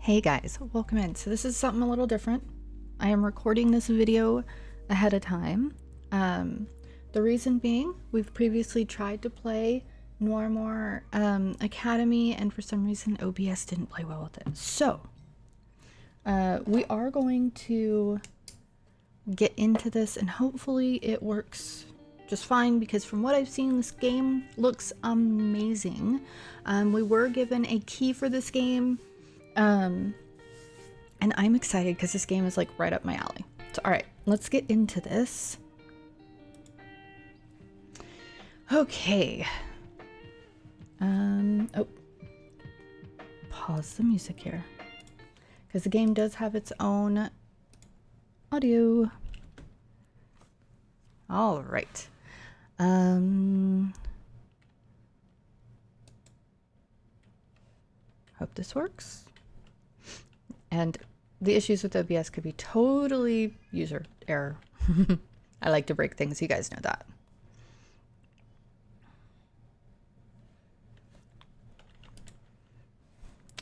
Hey guys, welcome in. So this is something a little different. I am recording this video ahead of time. The reason being, we've previously tried to play Noiramore Academy, and for some reason OBS didn't play well with it. So we are going to get into this, and hopefully it works just fine, because from what I've seen, this game looks amazing. We were given a key for this game. And I'm excited because this game is like right up my alley. So, all right, let's get into this. Okay. Oh, pause the music here because the game does have its own audio. All right. Hope this works. And the issues with OBS could be totally user error. I like to break things, you guys know that.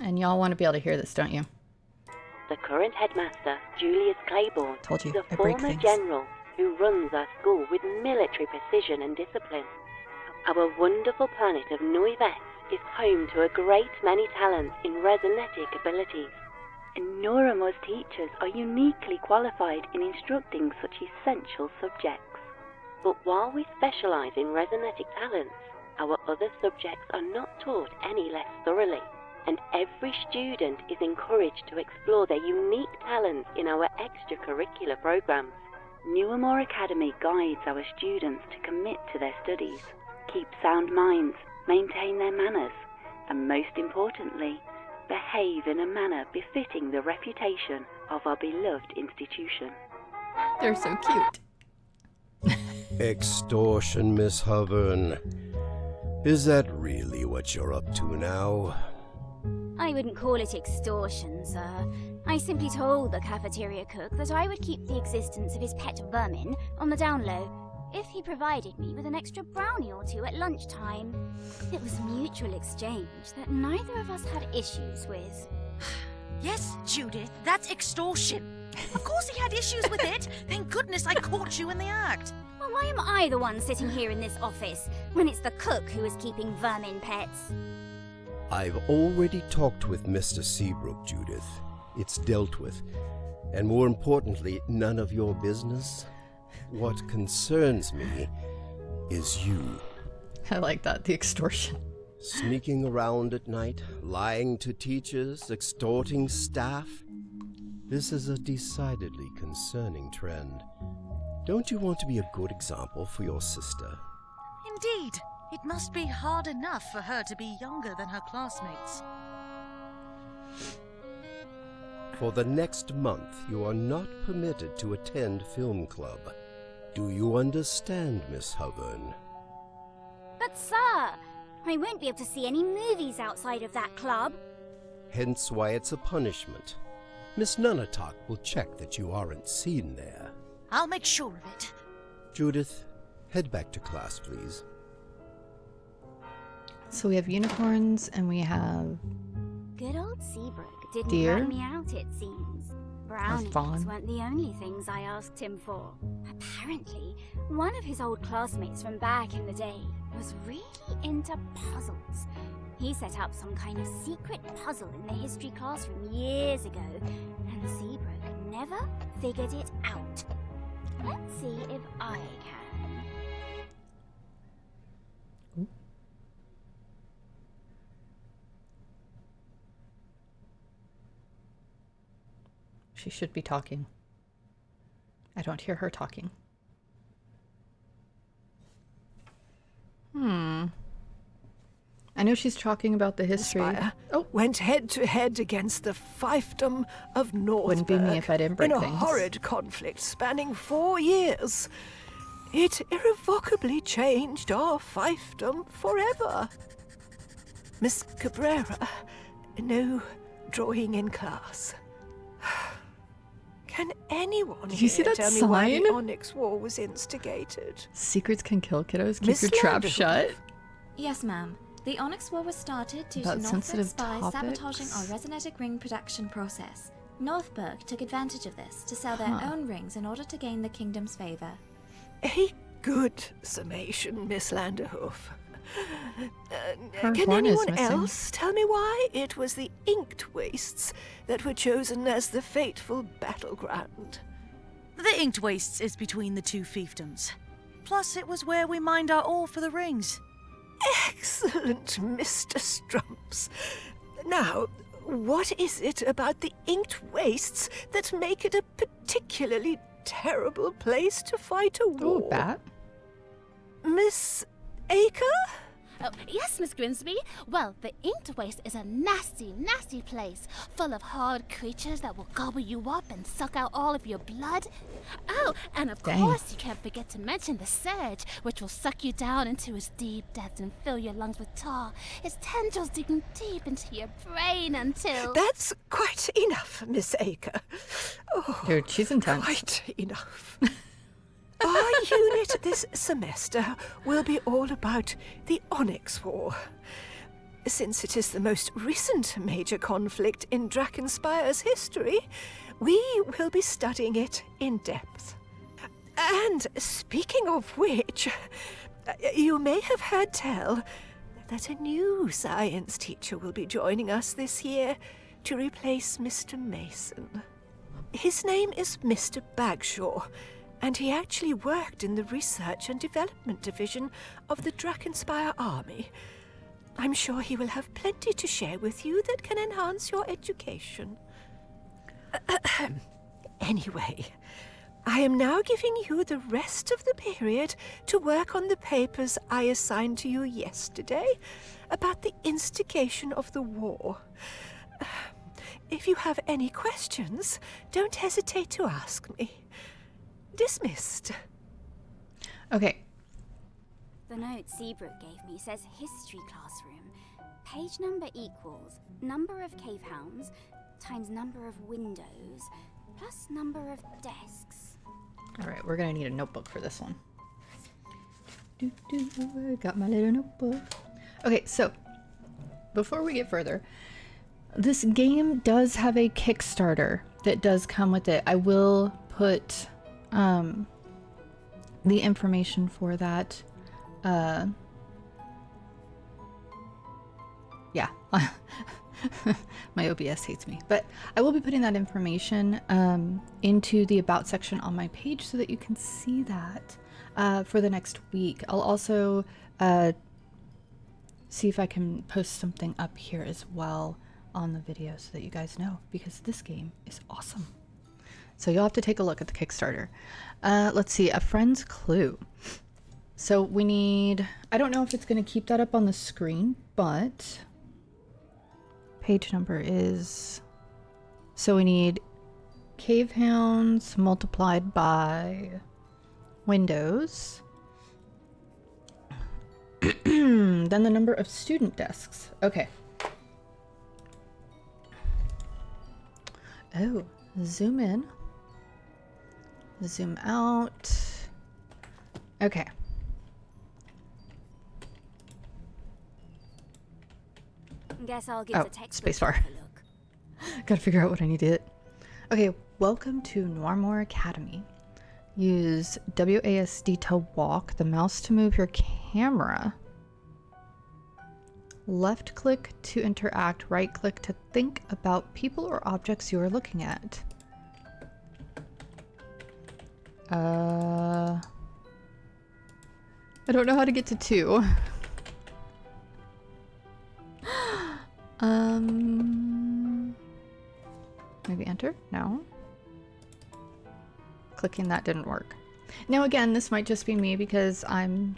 And y'all want to be able to hear this, don't you? The current headmaster, Julius Claiborne, Told you, is I a break former things. general who runs our school with military precision and discipline. Our wonderful planet of Noiramore is home to a great many talents in resonetic abilities. And Noiramore's teachers are uniquely qualified in instructing such essential subjects. But while we specialise in resonetic talents, our other subjects are not taught any less thoroughly, and every student is encouraged to explore their unique talents in our extracurricular programs. Noiramore Academy guides our students to commit to their studies, keep sound minds, maintain their manners, and most importantly, behave in a manner befitting the reputation of our beloved institution. They're so cute. Extortion, Miss Hovern. Is that really what you're up to now? I wouldn't call it extortion, sir. I simply told the cafeteria cook that I would keep the existence of his pet vermin on the down low if he provided me with an extra brownie or two at lunchtime. It was mutual exchange that neither of us had issues with. Yes, Judith, that's extortion. Of course he had issues with it. Thank goodness I caught you in the act. Well, why am I the one sitting here in this office when it's the cook who is keeping vermin pets? I've already talked with Mr. Seabrook, Judith. It's dealt with. And more importantly, none of your business. What concerns me is you. I like that, the extortion. Sneaking around at night, lying to teachers, extorting staff. This is a decidedly concerning trend. Don't you want to be a good example for your sister? Indeed. It must be hard enough for her to be younger than her classmates. For the next month, you are not permitted to attend film club. Do you understand, Miss Hovern? But, sir, I won't be able to see any movies outside of that club. Hence why it's a punishment. Miss Nunatak will check that you aren't seen there. I'll make sure of it. Judith, head back to class, please. So we have unicorns and we have Good old Seabrook didn't Deer? run me out, it seems. Brownies fawn. weren't the only things I asked him for. Apparently, one of his old classmates from back in the day was really into puzzles. He set up some kind of secret puzzle in the history classroom years ago, and Seabrook never figured it out. Let's see if I can. She should be talking. I don't hear her talking. I know she's talking about the history. Spire Oh, went head to head against the fiefdom of Northburg. Wouldn't be me if I didn't break in a things. horrid conflict spanning 4 years. It irrevocably changed our fiefdom forever. Miss Cabrera, no drawing in class. Can anyone Did you see here that tell me why the sign? Onyx War was instigated? secrets can kill, kiddos. Keep Miss your trap Landau. shut. Yes, ma'am. The Onyx War was started due About to Northburg sensitive spies sabotaging topics. our resonetic ring production process. Northburg took advantage of this to sell their own rings in order to gain the kingdom's favor. A good summation, Miss Landerhoof. Her Can horn is anyone missing. else tell me why it was the Inked Wastes that were chosen as the fateful battleground? The Inked Wastes is between the two fiefdoms. Plus, it was where we mined our ore for the rings. Excellent, Mr. Strumps. Now, what is it about the Inked Wastes that make it a particularly terrible place to fight a war? Ooh, bat. Miss Acre? Oh, yes, Miss Grimsby. Well, the Inked Waste is a nasty, nasty place, full of hard creatures that will gobble you up and suck out all of your blood. Oh, and of Dang. course you can't forget to mention the Surge, which will suck you down into its deep depths and fill your lungs with tar, its tendrils digging deep into your brain until... That's quite enough, Miss Acre. Oh, Dude, she's intense. quite enough. Our unit this semester will be all about the Onyx War. Since it is the most recent major conflict in Drakenspire's history, we will be studying it in depth. And speaking of which, you may have heard tell that a new science teacher will be joining us this year to replace Mr. Mason. His name is Mr. Bagshaw, and he actually worked in the Research and Development Division of the Drakenspire Army. I'm sure he will have plenty to share with you that can enhance your education. Anyway, I am now giving you the rest of the period to work on the papers I assigned to you yesterday about the instigation of the war. If you have any questions, don't hesitate to ask me. Dismissed. Okay. The note Seabrook gave me says history classroom. Page number equals number of cave hounds times number of windows plus number of desks. All right, we're gonna need a notebook for this one. Got my little notebook. Okay, so before we get further, this game does have a Kickstarter that does come with it. I will put the information for that. Yeah. My OBS hates me, but I will be putting that information into the about section on my page so that you can see that for the next week. I'll also see if I can post something up here as well on the video so that you guys know, because this game is awesome. So you'll have to take a look at the Kickstarter. Let's see, a friend's clue. So we need, I don't know if it's going to keep that up on the screen, but page number is, so we need cave hounds multiplied by windows. Then the number of student desks. Okay. Oh, zoom in. Zoom out. Okay. Guess I'll give Oh, the textbook spacebar. a look. Gotta figure out what I need to hit. Okay, welcome to Noiramore Academy. Use WASD to walk, the mouse to move your camera. Left click to interact, right click to think about people or objects you are looking at. I don't know how to get to 2. Maybe enter? No. Clicking that didn't work. Now again, this might just be me because I'm...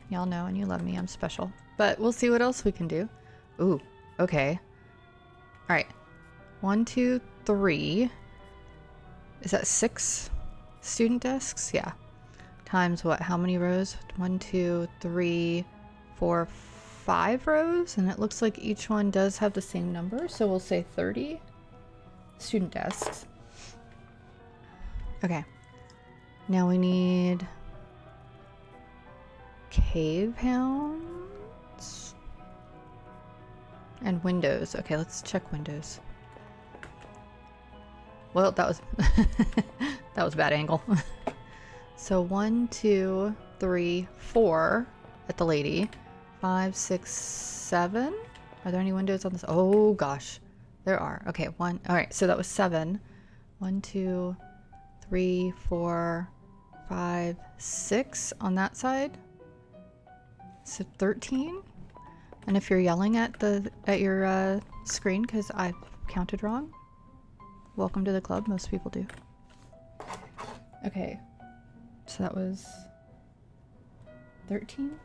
Y'all know and you love me, I'm special. But we'll see what else we can do. Ooh, okay. Alright. 1, 2, 3. Is that 6 student desks? Yeah. Times what? How many rows? 1, 2, 3, 4, 5 rows. And it looks like each one does have the same number. So we'll say 30 student desks. Okay. Now we need cave hounds. And windows. Okay, let's check windows. Well, that was that was a bad angle. So 1, 2, 3, 4 at the lady. 5, 6, 7. Are there any windows on this? Oh gosh, there are. Okay, 1. All right, so that was 7. 1, 2, 3, 4, 5, 6 on that side. So 13. And if you're yelling at your screen because I've counted wrong, welcome to the club. Most people do. Okay, so that was 13.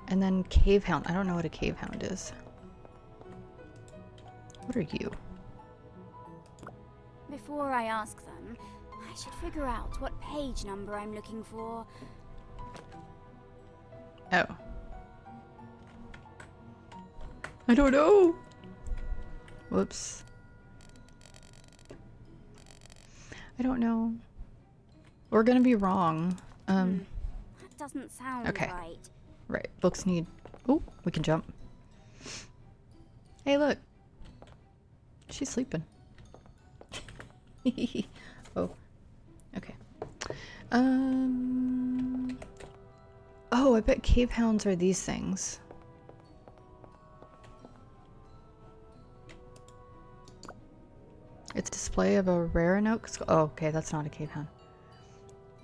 And then cave hound. I don't know what a cave hound is. What are you? Before I ask them, I should figure out what page number I'm looking for. Oh. I don't know. Whoops. I don't know. We're gonna be wrong. That doesn't sound okay. right. Right. Books need... Oh, we can jump. Hey, look. She's sleeping. Oh. Okay. Oh, I bet cave hounds are these things. It's display of a rare note. Oh, okay, that's not a cave hound.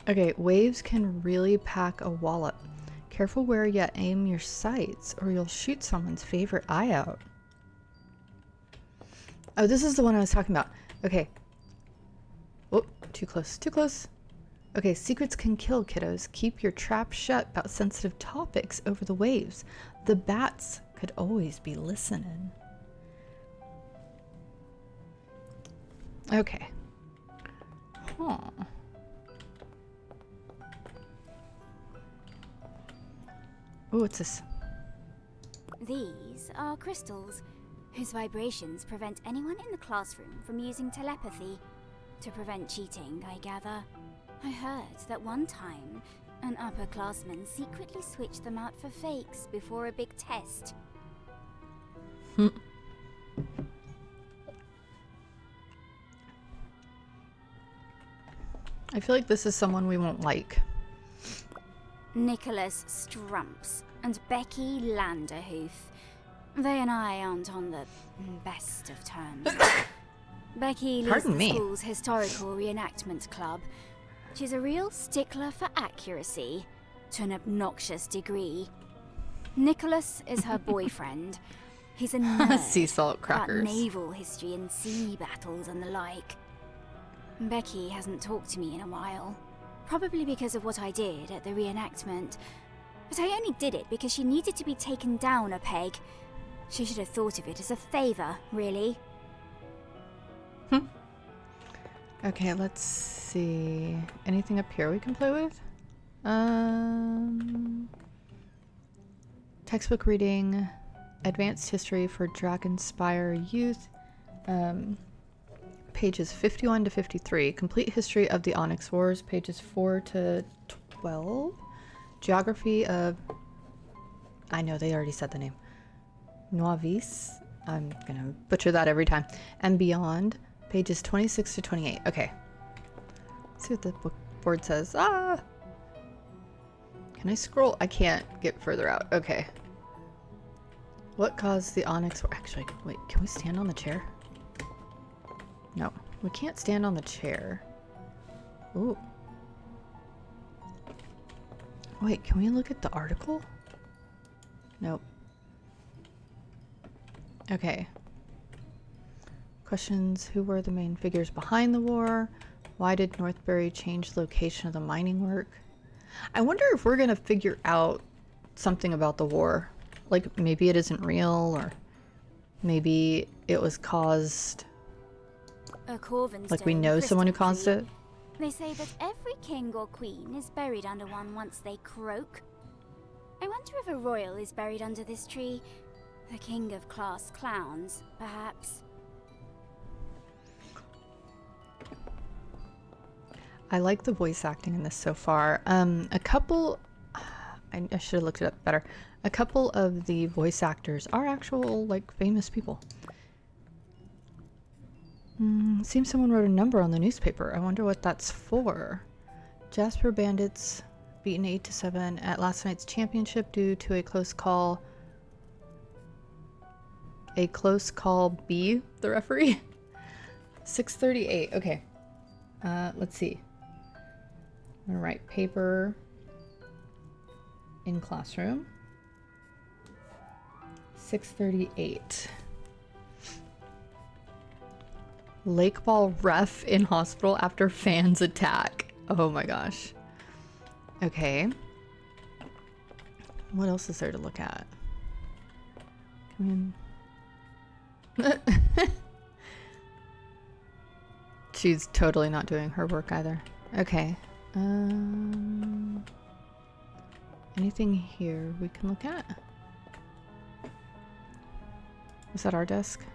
Okay, waves can really pack a wallop. Careful where you aim your sights, or you'll shoot someone's favorite eye out. Oh, this is the one I was talking about. Okay. Oh, too close, too close. Okay, secrets can kill, kiddos. Keep your trap shut about sensitive topics over the waves. The bats could always be listening. Okay. Huh. Oh, what's this? These are crystals, whose vibrations prevent anyone in the classroom from using telepathy. To prevent cheating, I gather. I heard that one time, an upperclassman secretly switched them out for fakes before a big test. I feel like this is someone we won't like. Nicholas Strumps and Becky Landerhoof. They and I aren't on the best of terms. Becky leads the school's historical reenactment club. She's a real stickler for accuracy, to an obnoxious degree. Nicholas is her boyfriend. He's a nerd sea salt crackers. about naval history and sea battles and the like. Becky hasn't talked to me in a while. Probably because of what I did at the reenactment. But I only did it because she needed to be taken down a peg. She should have thought of it as a favor, really. Okay, let's see. Anything up here we can play with? Textbook reading, Advanced History for Dragonspire Youth. Pages 51 to 53. Complete History of the Onyx Wars, pages 4 to 12. Geography of... I know, they already said the name. Noavis. I'm gonna butcher that every time. And beyond, pages 26 to 28. Okay. Let's see what the board says. Ah! Can I scroll? I can't get further out. Okay. What caused the Onyx War? Actually, wait, can we stand on the chair? No, we can't stand on the chair. Ooh. Wait, can we look at the article? Nope. Okay. Questions: who were the main figures behind the war? Why did Northbury change location of the mining work? I wonder if we're gonna figure out something about the war. Like, maybe it isn't real, or maybe it was caused... A Corvinstone like we know someone who caused it? They say that every king or queen is buried under one once they croak. I wonder if a royal is buried under this tree. The king of class clowns, perhaps. I like the voice acting in this so far. A couple... I should have looked it up better. A couple of the voice actors are actual, like, famous people. Seems someone wrote a number on the newspaper. I wonder what that's for. Jasper Bandits beaten 8-7 at last night's championship due to a close call. A close call B, the referee. 6:38. Okay. Let's see. I'm gonna write paper in classroom. 6:38. Lake ball ref in hospital after fans attack. Oh my gosh. Okay. What else is there to look at? Come in. She's totally not doing her work either. Okay. Anything here we can look at? Was that our desk?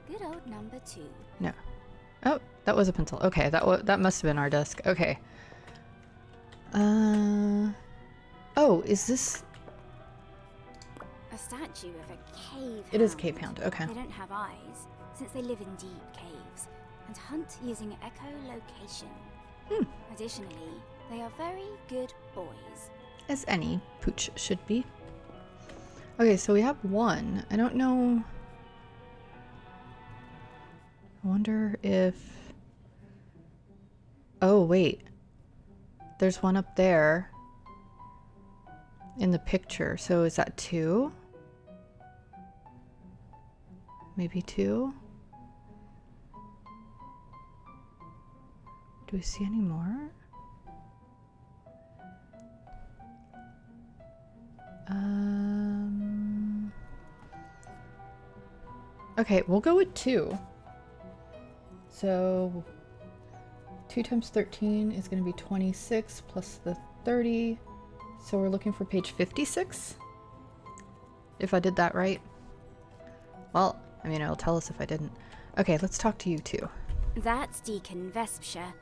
Good old number 2. No. Oh, that was a pencil. Okay, that must have been our desk. Okay. Oh, is this? A statue of a cave. It is cave hound. Okay. They don't have eyes, since they live in deep caves and hunt using echolocation. Additionally, they are very good boys. As any pooch should be. Okay, so we have one. I don't know. I wonder if... Oh, wait. There's one up there in the picture. So is that 2? Maybe 2? Do we see any more? Okay, we'll go with 2. So 2 times 13 is going to be 26 plus the 30. So we're looking for page 56. If I did that right. Well, I mean, it'll tell us if I didn't. Okay, let's talk to you two. That's Deacon Vespsha.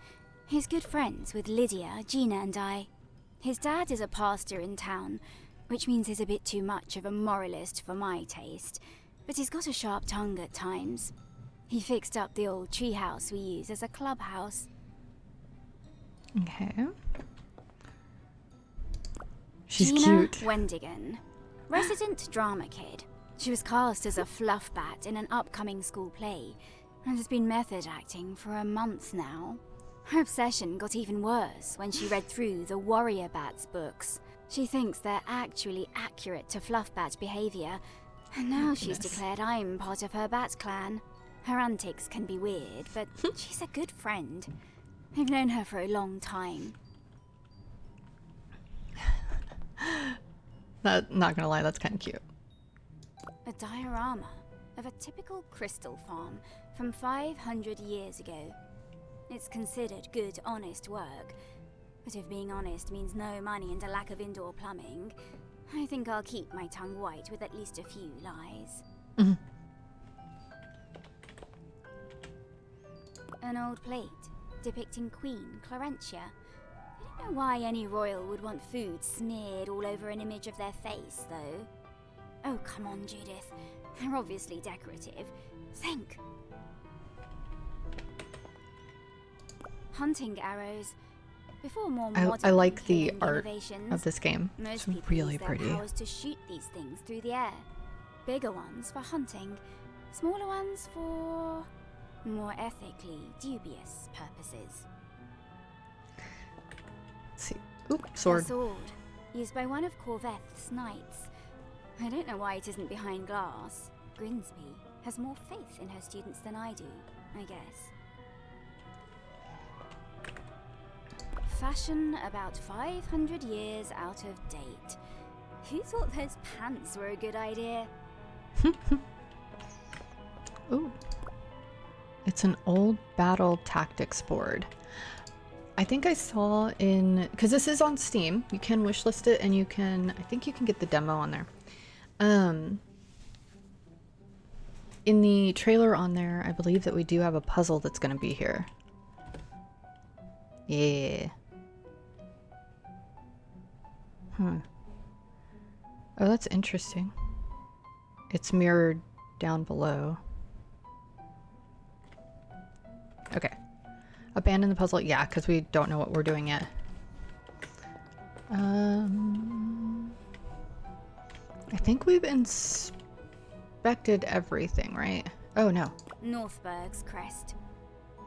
He's good friends with Lydia, Gina and I. His dad is a pastor in town, which means he's a bit too much of a moralist for my taste. But he's got a sharp tongue at times. He fixed up the old treehouse we use as a clubhouse. Okay. She's Gina cute. Wendigan, resident drama kid. She was cast as a fluff bat in an upcoming school play and has been method acting for a month now. Her obsession got even worse when she read through the Warrior Bats books. She thinks they're actually accurate to fluff bat behavior, and now she's declared I'm part of her bat clan. Her antics can be weird, but she's a good friend. I've known her for a long time. Not gonna lie, that's kind of cute. A diorama of a typical crystal farm from 500 years ago. It's considered good, honest work. But if being honest means no money and a lack of indoor plumbing, I think I'll keep my tongue white with at least a few lies. Mm-hmm. An old plate depicting Queen Clarentia. I don't know why any royal would want food smeared all over an image of their face, though. Oh, come on, Judith. They're obviously decorative. Think. Hunting arrows. Before more modern I like the killing art innovations, of this game. most It's people really use their pretty. powers to shoot these things through the air. Bigger ones for hunting, smaller ones for more ethically dubious purposes. Let's see. Oop, sword. A sword, used by one of Corveth's knights. I don't know why it isn't behind glass. Grimsby has more faith in her students than I do, I guess. Fashion about 500 years out of date. Who thought those pants were a good idea? Ooh. It's an old battle tactics board. I think I saw in, because this is on Steam, you can wishlist it and you can, I think you can get the demo on there. In the trailer on there, I believe that we do have a puzzle that's going to be here. Yeah. Oh, that's interesting. It's mirrored down below. Okay. Abandon the puzzle. Yeah, because we don't know what we're doing yet. I think we've inspected everything, right? Oh, no. Northberg's crest.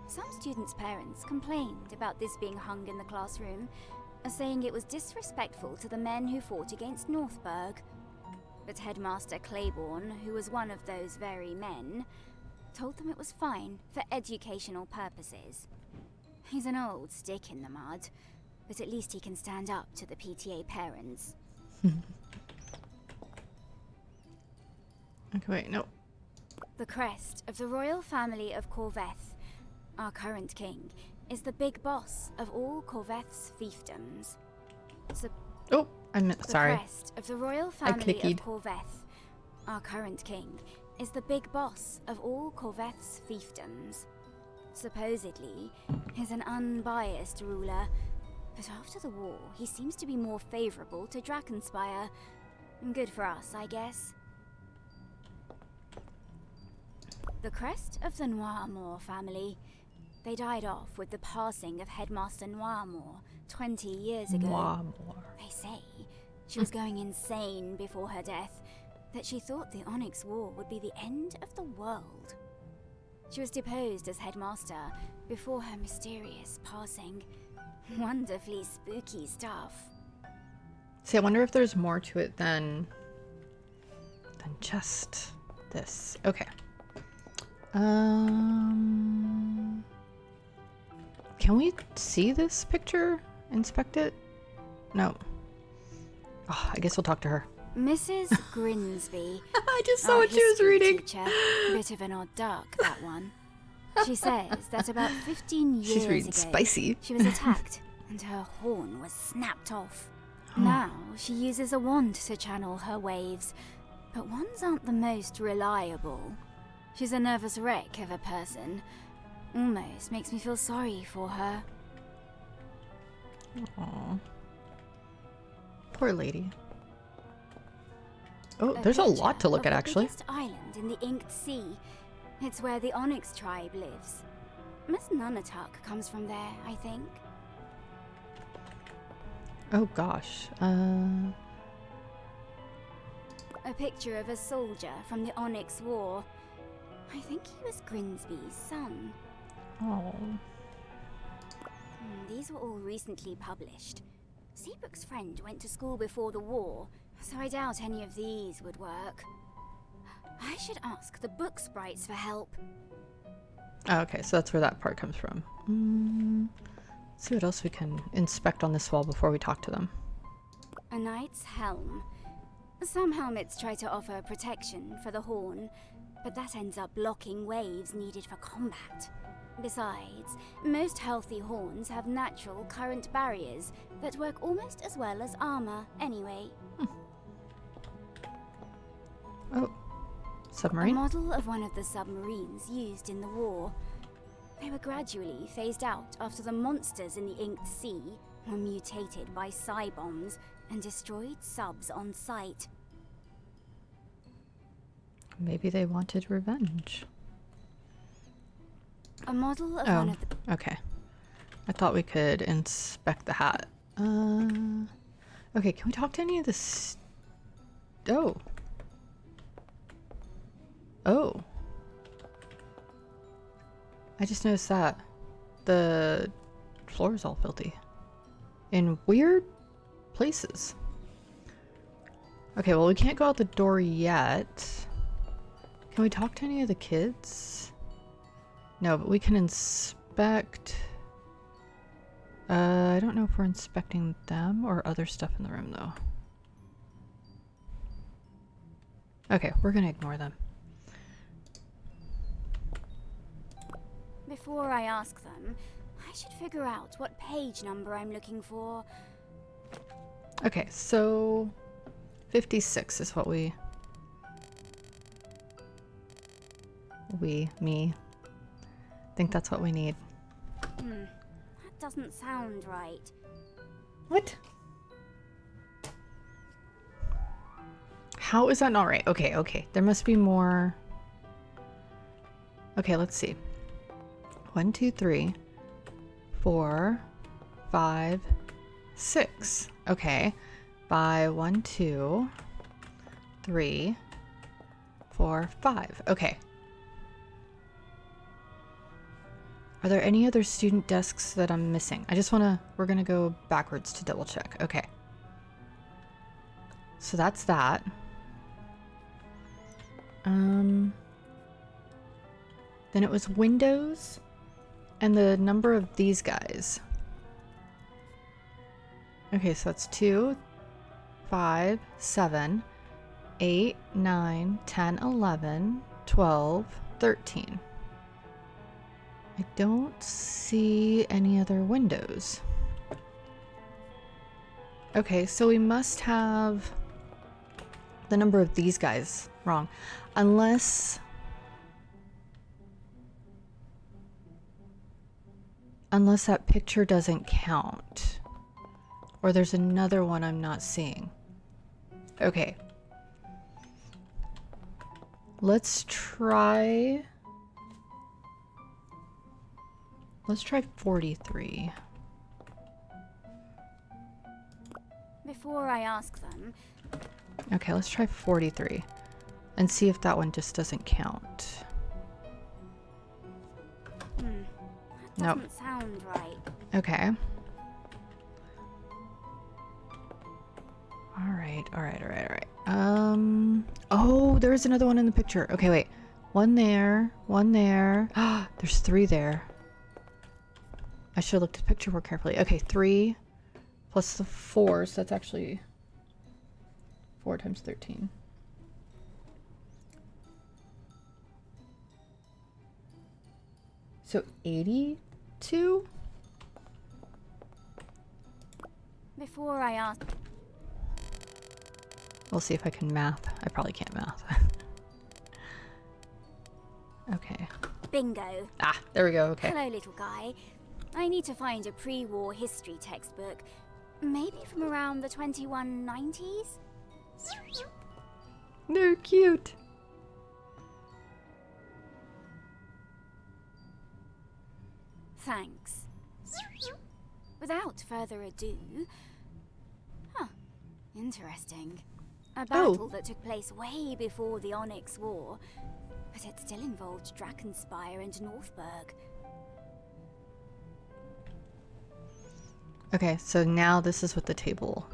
Some students' parents complained about this being hung in the classroom, saying it was disrespectful to the men who fought against Northberg. But Headmaster Claiborne, who was one of those very men, told them it was fine for educational purposes. He's an old stick in the mud, but at least he can stand up to the PTA parents. Okay, wait, no. The crest of the royal family of Corveth, our current king, is the big boss of all Corveth's fiefdoms. Oh, I'm sorry. The crest of the royal family of Corveth, our current king, is the big boss of all Corveth's fiefdoms. Supposedly, he's an unbiased ruler, but after the war, he seems to be more favorable to Drakenspire. Good for us, I guess. The crest of the Noiramore family. They died off with the passing of Headmaster Noiramore 20 years ago. Noiramore. They say she was going insane before her death, that she thought the Onyx War would be the end of the world. She was deposed as headmaster before her mysterious passing. Wonderfully spooky stuff. See, I wonder if there's more to it than just this. Okay. Can we see this picture? Inspect it? No. Oh, I guess we'll talk to her. Mrs. Grinsby. I just saw what she was reading. Teacher. Bit of an odd duck, that one. She says that about 15 years She's reading ago, spicy. she was attacked and her horn was snapped off. Now she uses a wand to channel her waves, but wands aren't the most reliable. She's a nervous wreck of a person. Almost makes me feel sorry for her. Aww. Poor lady. Oh, A there's a picture lot to look of at, actually. The biggest island in the Inked Sea. It's where the Onyx tribe lives. Miss Nunatak comes from there, I think. Oh gosh. A picture of a soldier from the Onyx War. I think he was Grinsby's son. Oh. These were all recently published. Seabrook's friend went to school before the war, so I doubt any of these would work. I should ask the book sprites for help. Oh, okay, so that's where that part comes from. Let's see what else we can inspect on this wall before we talk to them. A knight's helm. Some helmets try to offer protection for the horn, but that ends up blocking waves needed for combat. Besides, most healthy horns have natural current barriers that work almost as well as armor anyway. Oh, submarine? A model of one of the submarines used in the war. They were gradually phased out after the monsters in the Inked Sea were mutated by psi bombs and destroyed subs on sight. Maybe they wanted revenge. A model of one of the... Okay. I thought we could inspect the hat. Okay, can we talk to any of this? Oh. Oh. I just noticed that. The floor is all filthy. In weird places. Okay, well we can't go out the door yet. Can we talk to any of the kids? No, but we can inspect... I don't know if we're inspecting them or other stuff in the room, though. Okay, we're gonna ignore them. Before I ask them, I should figure out what page number I'm looking for. Okay, so... 56 is what me. Think that's what we need. That doesn't sound right. What? How is that not right? Okay, okay. There must be more. Okay, let's see. 1, 2, 3, 4, 5, 6. Okay. By 1, 2, 3, 4, 5. Okay. Are there any other student desks that I'm missing? We're gonna go backwards to double check. Okay. So that's that. Then it was windows and the number of these guys. Okay, so that's 2, 5, 7, 8, 9, 10, 11, 12, 13. I don't see any other windows. Okay, so we must have the number of these guys wrong. Unless that picture doesn't count. Or there's another one I'm not seeing. Okay. Let's try 43. Before I ask them, Okay, let's try 43 and see if that one just doesn't count. that Nope. doesn't sound right. Okay. Alright. Oh, there's another one in the picture. Okay, wait. One there. There's 3 there. I should have looked at the picture more carefully. Okay, 3 plus the 4, so that's actually 4 times 13. So 82? Before I ask, We'll see if I can math. I probably can't math. Okay. bingo. Ah, there we go. Okay. Hello, little guy. I need to find a pre-war history textbook. Maybe from around the 2190s? They're cute. Thanks. Without further ado... Huh. Interesting. A battle that took place way before the Onyx War, but it still involved Drakenspire and Northburg. Okay, so now this is what the table.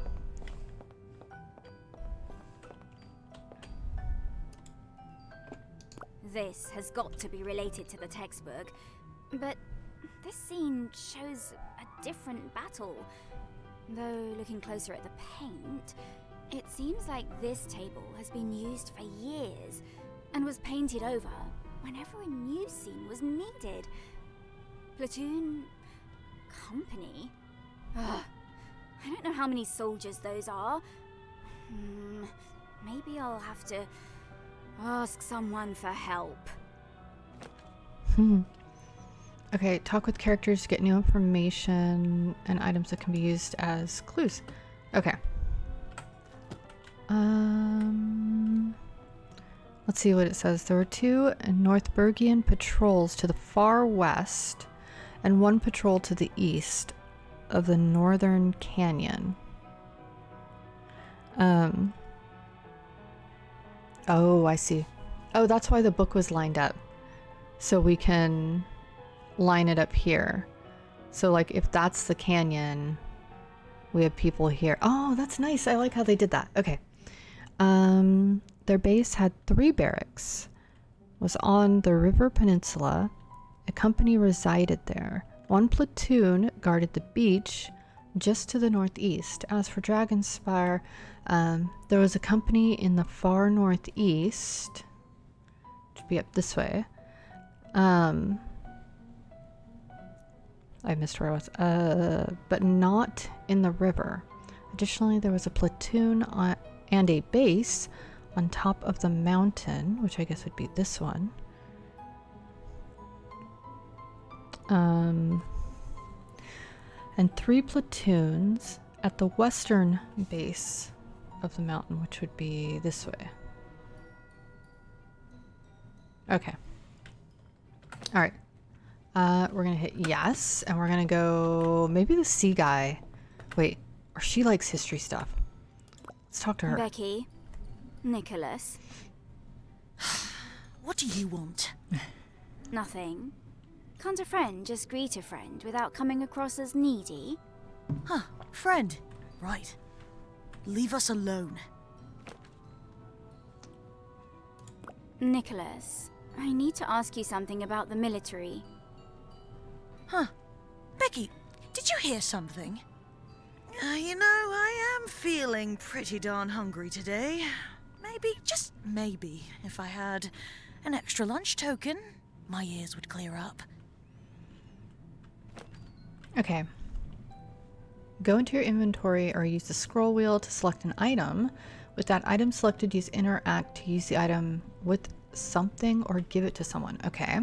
This has got to be related to the textbook, but this scene shows a different battle. Though looking closer at the paint, it seems like this table has been used for years and was painted over whenever a new scene was needed. Platoon... company? Ugh. I don't know how many soldiers those are. Maybe I'll have to ask someone for help. Okay, talk with characters to get new information and items that can be used as clues. Okay. Let's see what it says. There were 2 Northburgian patrols to the far west and 1 patrol to the east of the northern canyon. Oh, I see. Oh, that's why the book was lined up. So we can line it up here. So like if that's the canyon, we have people here. Oh, that's nice. I like how they did that. Okay. Their base had 3 barracks. Was on the River Peninsula. A company resided there. 1 platoon guarded the beach just to the northeast. As for Dragonspire, there was a company in the far northeast. Should be up this way. I missed where I was. But not in the river. Additionally, there was a platoon and a base on top of the mountain, which I guess would be this one. And 3 platoons at the western base of the mountain, which would be this way. Okay. Alright. We're gonna hit yes, and we're gonna go maybe the sea guy. Wait, or she likes history stuff. Let's talk to her. Becky. Nicholas. What do you want? Nothing. Can't a friend just greet a friend without coming across as needy? Huh, friend. Right. Leave us alone. Nicholas, I need to ask you something about the military. Huh. Becky, did you hear something? You know, I am feeling pretty darn hungry today. Maybe, just maybe, if I had an extra lunch token, my ears would clear up. Okay. Go into your inventory or use the scroll wheel to select an item. With that item selected, use interact to use the item with something or give it to someone. Okay.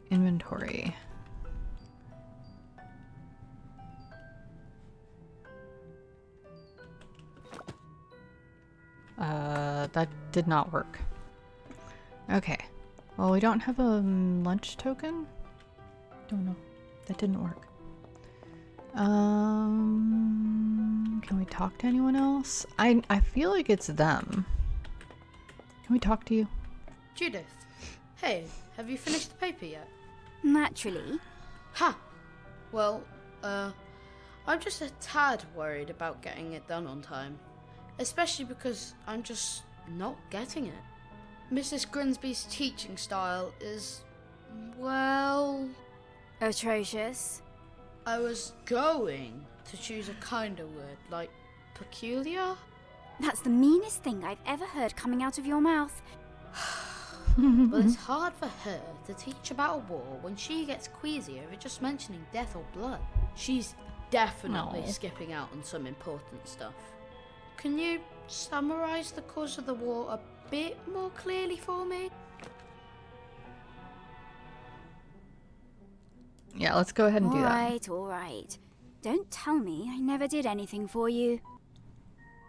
Inventory. That did not work. Okay. Well, we don't have a lunch token? Don't know. That didn't work. Can we talk to anyone else? I feel like it's them. Can we talk to you? Judith, hey, have you finished the paper yet? Naturally. Ha! Well, I'm just a tad worried about getting it done on time. Especially because I'm just not getting it. Mrs. Grimsby's teaching style is, well... Atrocious. I was going to choose a kinder word, like peculiar? That's the meanest thing I've ever heard coming out of your mouth. But it's hard for her to teach about a war when she gets queasy over just mentioning death or blood. She's definitely No. skipping out on some important stuff. Can you summarize the cause of the war a bit more clearly for me? Yeah, let's go ahead and do that. All right. Don't tell me I never did anything for you.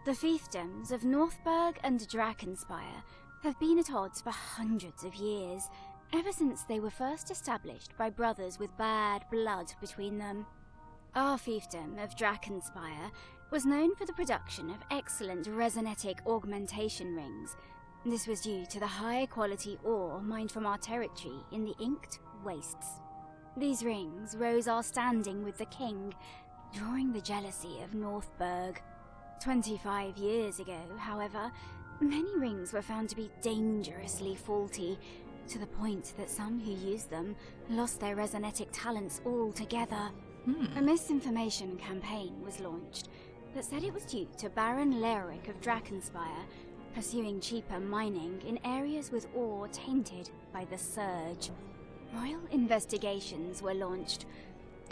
The fiefdoms of Northburg and Drakenspire have been at odds for hundreds of years, ever since they were first established by brothers with bad blood between them. Our fiefdom of Drakenspire was known for the production of excellent resonetic augmentation rings. This was due to the high-quality ore mined from our territory in the Inked Wastes. These rings rose our standing with the king, drawing the jealousy of Northburg. 25 years ago, however, many rings were found to be dangerously faulty, to the point that some who used them lost their resonetic talents altogether. A misinformation campaign was launched that said it was due to Baron Leoric of Drakenspire pursuing cheaper mining in areas with ore tainted by the Surge. Royal investigations were launched.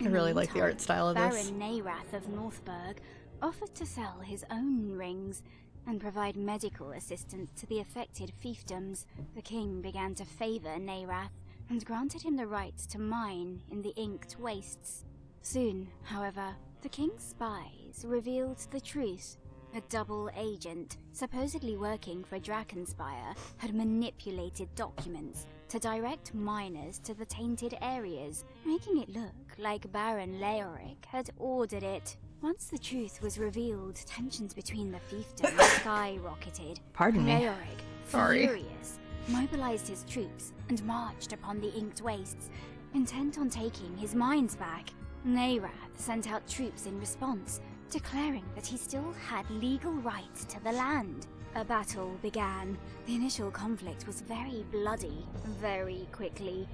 I really like the art style of this. Baron Neirath of Northburg offered to sell his own rings and provide medical assistance to the affected fiefdoms. The king began to favour Neirath and granted him the right to mine in the Inked Wastes. Soon, however, the king's spies revealed the truth. A double agent, supposedly working for Drakenspire, had manipulated documents to direct miners to the tainted areas, making it look like Baron Leoric had ordered it. Once the truth was revealed, tensions between the fiefdoms skyrocketed. Pardon me. Leoric, Sorry. furious, mobilized his troops and marched upon the Inked Wastes, intent on taking his mines back. Neirath sent out troops in response, declaring that he still had legal rights to the land. A battle began. The initial conflict was very bloody, very quickly,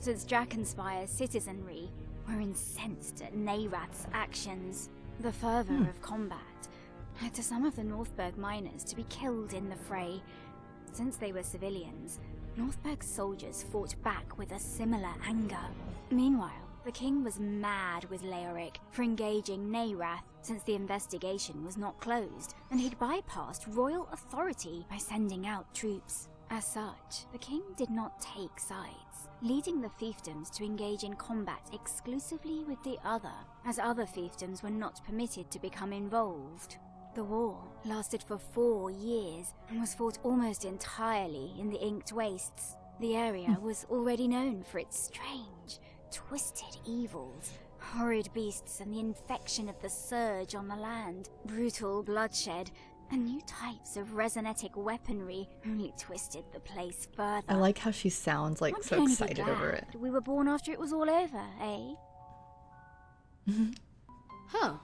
since Drakenspire's citizenry were incensed at Neirath's actions. The fervour of combat led to some of the Northburg miners to be killed in the fray. Since they were civilians, Northburg's soldiers fought back with a similar anger. Meanwhile, the king was mad with Leoric for engaging Neirath, since the investigation was not closed, and he'd bypassed royal authority by sending out troops. As such, the king did not take sides, leading the fiefdoms to engage in combat exclusively with the other, as other fiefdoms were not permitted to become involved. The war lasted for 4 years and was fought almost entirely in the Inked Wastes. The area was already known for its strange, twisted evils, horrid beasts and the infection of the surge on the land, brutal bloodshed, and new types of resonetic weaponry only twisted the place further. I like how she sounds like so excited over it. We were born after it was all over, eh? Huh.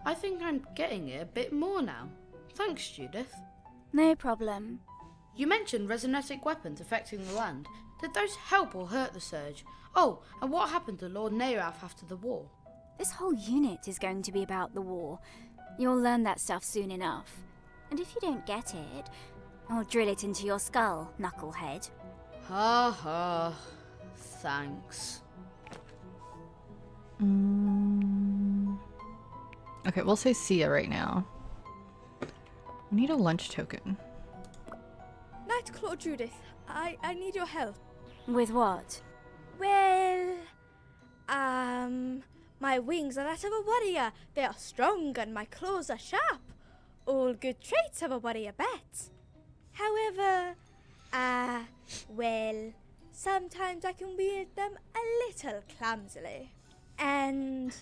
I think I'm getting it a bit more now. Thanks, Judith. No problem. You mentioned resonetic weapons affecting the land. Did those help or hurt the surge? Oh, and what happened to Lord Nairath after the war? This whole unit is going to be about the war. You'll learn that stuff soon enough. And if you don't get it, I'll drill it into your skull, knucklehead. Ha ha. Thanks. Okay, we'll say see ya right now. We need a lunch token. Nightclaw Judith, I need your help. With what? Well, my wings are that of a warrior. They are strong and my claws are sharp. All good traits of a warrior bats. However, well, sometimes I can wield them a little clumsily. And,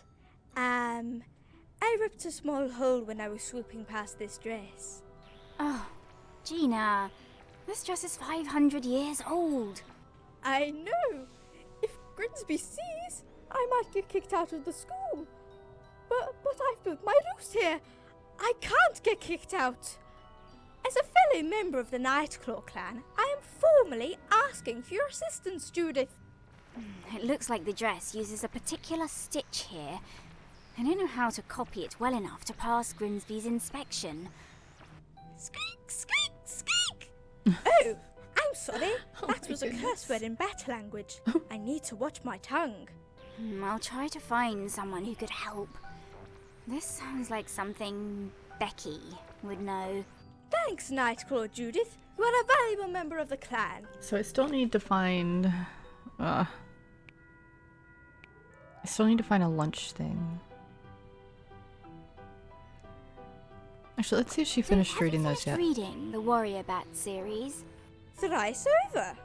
I ripped a small hole when I was swooping past this dress. Oh, Gina, this dress is 500 years old. I know. If Grinsby sees, I might get kicked out of the school. But I've built my roost here. I can't get kicked out. As a fellow member of the Nightclaw clan, I am formally asking for your assistance, Judith. It looks like the dress uses a particular stitch here. I don't know how to copy it well enough to pass Grimsby's inspection. Squeak, squeak, squeak! Oh, I'm sorry. That was a curse word in battle language. I need to watch my tongue. I'll try to find someone who could help. This sounds like something Becky would know. Thanks, Nightclaw Judith. You are a valuable member of the clan. So I still need to find... I still need to find a lunch thing. Actually, let's see if she finished reading those yet. Reading the Warrior Bat series. Thrice over.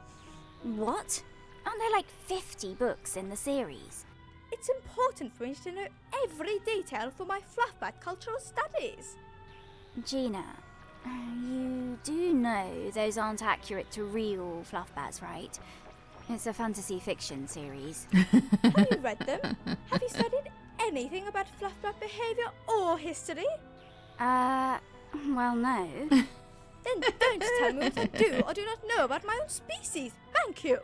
What? Aren't there like 50 books in the series? It's important for me to know every detail for my Fluffbat cultural studies. Gina, you do know those aren't accurate to real Fluffbats, right? It's a fantasy fiction series. Have you read them? Have you studied anything about Fluffbat behavior or history? Well, no. Then don't tell me what I do or do not know about my own species. Thank you.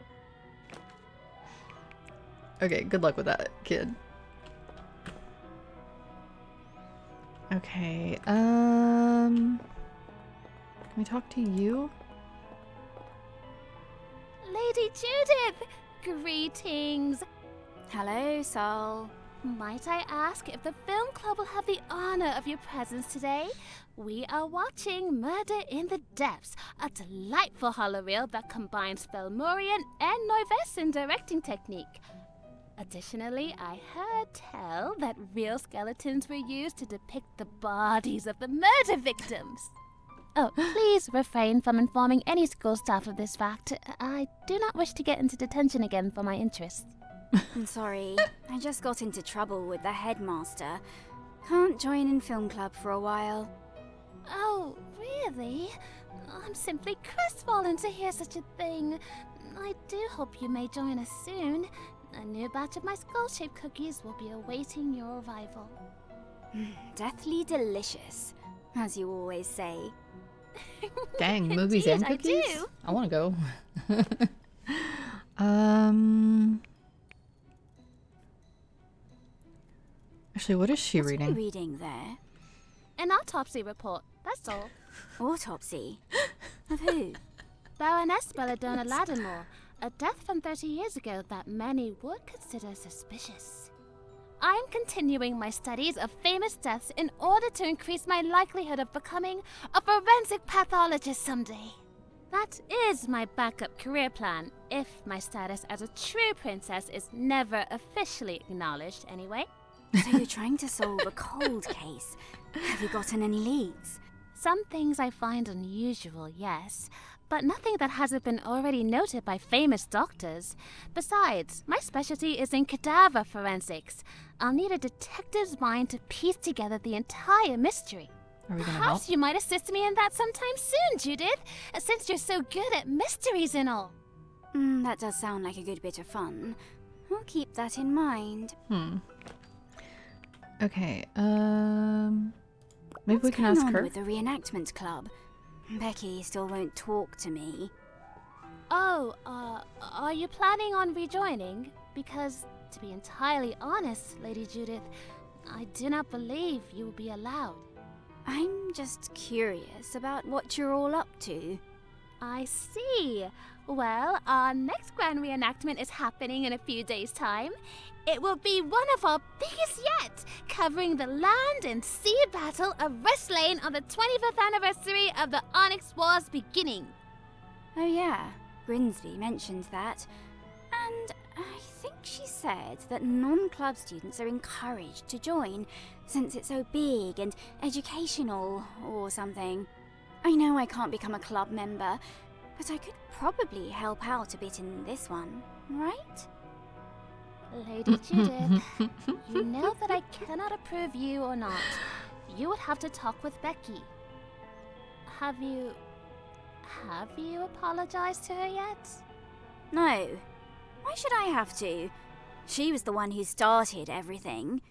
Okay, good luck with that, kid. Okay, can we talk to you? Lady Judith! Greetings! Hello, Sol. Might I ask if the film club will have the honor of your presence today? We are watching Murder in the Depths, a delightful horror reel that combines Felmorian and Noivesan directing technique. Additionally, I heard tell that real skeletons were used to depict the bodies of the murder victims. Oh, please refrain from informing any school staff of this fact. I do not wish to get into detention again for my interests. I'm sorry, I just got into trouble with the headmaster. Can't join in film club for a while. Oh, really? I'm simply crestfallen to hear such a thing. I do hope you may join us soon. A new batch of my skull-shaped cookies will be awaiting your arrival. Deathly delicious, as you always say. Dang, movies and cookies? I do. I want to go. Actually, what is she reading? What are you reading there? An autopsy report, that's all. Autopsy? Of who? Baroness Belladonna Lattimore, a death from 30 years ago that many would consider suspicious. I'm continuing my studies of famous deaths in order to increase my likelihood of becoming a forensic pathologist someday. That is my backup career plan, if my status as a true princess is never officially acknowledged anyway. So you're trying to solve a cold case. Have you gotten any leads? Some things I find unusual, yes, but nothing that hasn't been already noted by famous doctors. Besides, my specialty is in cadaver forensics. I'll need a detective's mind to piece together the entire mystery. Are we gonna help? Perhaps you might assist me in that sometime soon, Judith, since you're so good at mysteries and all. That does sound like a good bit of fun. I'll keep that in mind. Okay, maybe we What's can going ask on her. with the reenactment club? Becky still won't talk to me. Oh, are you planning on rejoining? Because, to be entirely honest, Lady Judith, I do not believe you will be allowed. I'm just curious about what you're all up to. I see. Well, our next grand reenactment is happening in a few days' time. It will be one of our biggest yet, covering the land and sea battle of Rest Lane on the 25th anniversary of the Onyx War's beginning. Oh yeah, Grimsby mentioned that. And I think she said that non-club students are encouraged to join, since it's so big and educational or something. I know I can't become a club member, but I could probably help out a bit in this one, right? Lady Judith, you know that I cannot approve you or not. You would have to talk with Becky. Have you apologized to her yet? No. Why should I have to? She was the one who started everything.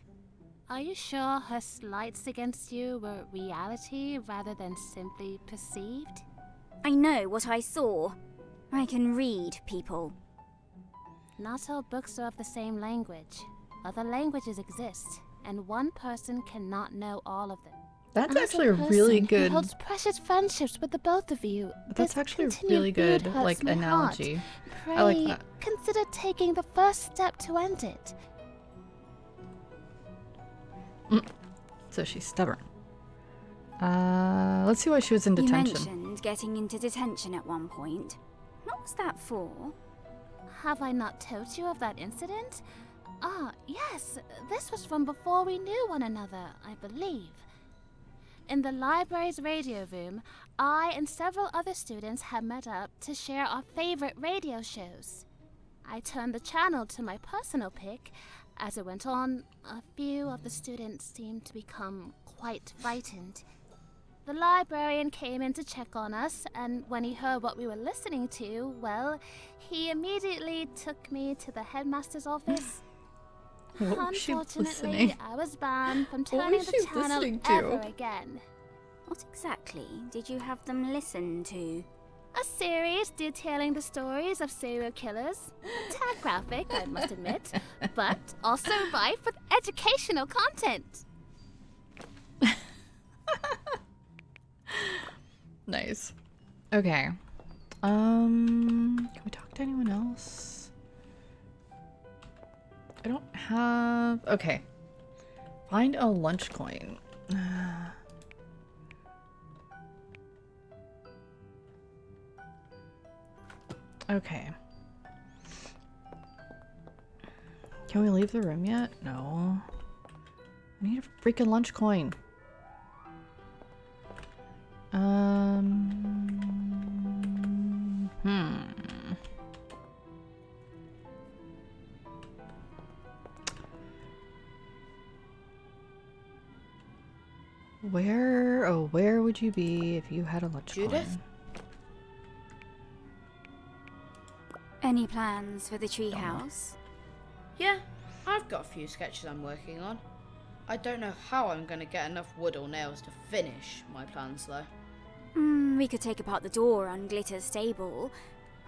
Are you sure her slights against you were reality rather than simply perceived? I know what I saw. I can read people. Not all books are of the same language. Other languages exist, and one person cannot know all of them. That's As actually a person really who good. holds precious friendships with the both of you. That's this actually a continued really good feud hurts like my analogy. Heart. I like Pray, that. consider taking the first step to end it. So she's stubborn. Let's see why she was in detention. You mentioned getting into detention at one point. What was that for? Have I not told you of that incident? Ah, yes, this was from before we knew one another, I believe. In the library's radio room, I and several other students had met up to share our favorite radio shows. I turned the channel to my personal pick. As it went on, a few of the students seemed to become quite frightened. The librarian came in to check on us, and when he heard what we were listening to, well, he immediately took me to the headmaster's office. What was she Unfortunately, listening? I was banned from What turning was the she channel listening to? ever again. What exactly did you have them listen to? A series detailing the stories of serial killers. A tad graphic, I must admit, but also rife with educational content. Nice. Okay. Can we talk to anyone else? I don't have. Okay. Find a lunch coin. Okay. Can we leave the room yet? No. I need a freaking lunch coin. Where would you be if you had a lunch Judith? coin? Any plans for the treehouse? Yeah, I've got a few sketches I'm working on. I don't know how I'm going to get enough wood or nails to finish my plans though. We could take apart the door on Glitter's stable.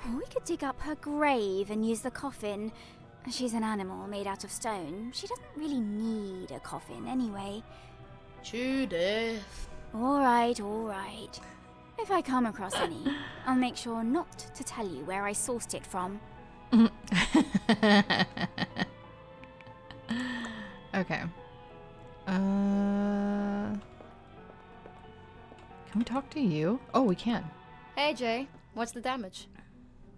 Or we could dig up her grave and use the coffin. She's an animal made out of stone. She doesn't really need a coffin anyway. Judith. Alright, alright. If I come across any, I'll make sure not to tell you where I sourced it from. Okay. Can we talk to you? Oh, we can. Hey, Jay. What's the damage?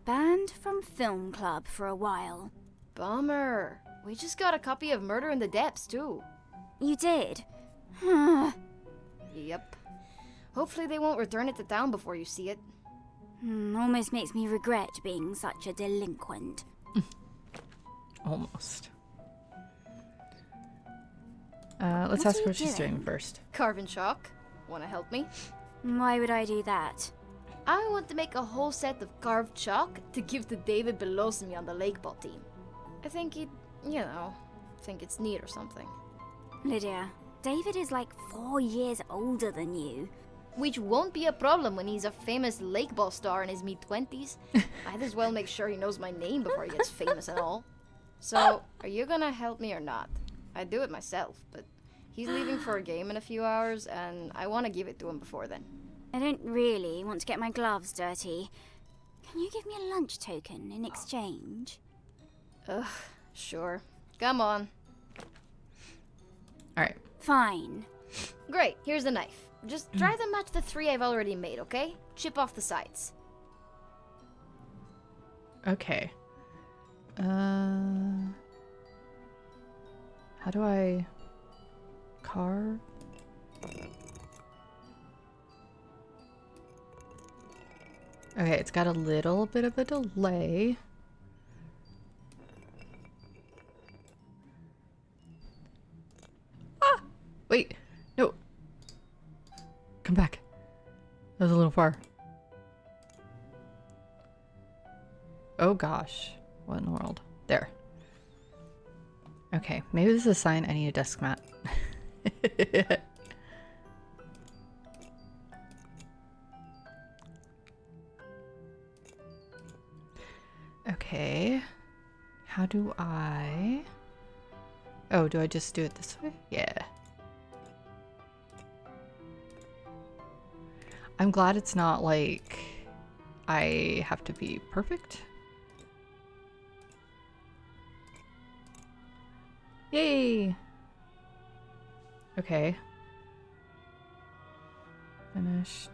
Banned from film club for a while. Bummer. We just got a copy of Murder in the Depths, too. You did? Yep. Hopefully they won't return it to town before you see it. Almost makes me regret being such a delinquent. Almost. Let's ask her what she's doing first. Carving chalk. Wanna help me? Why would I do that? I want to make a whole set of carved chalk to give to David Belosimi on the lakeball team. I think he'd, think it's neat or something. Lydia, David is like 4 years older than you. Which won't be a problem when he's a famous lakeball star in his mid-20s. Might as well make sure he knows my name before he gets famous and all. So, are you gonna help me or not? I'd do it myself, but he's leaving for a game in a few hours, and I want to give it to him before then. I don't really want to get my gloves dirty. Can you give me a lunch token in exchange? Ugh, sure. Come on. Alright. Fine. Great, here's the knife. Just try to match the 3 I've already made, okay? Chip off the sides. Okay. How do I carve? Okay, it's got a little bit of a delay. Ah! Wait, no. Come back. That was a little far. Oh gosh. What in the world? There. Okay, maybe this is a sign I need a desk mat. Okay. How do I... Oh, do I just do it this way? Yeah. I'm glad it's not like I have to be perfect. Yay! Okay. Finished.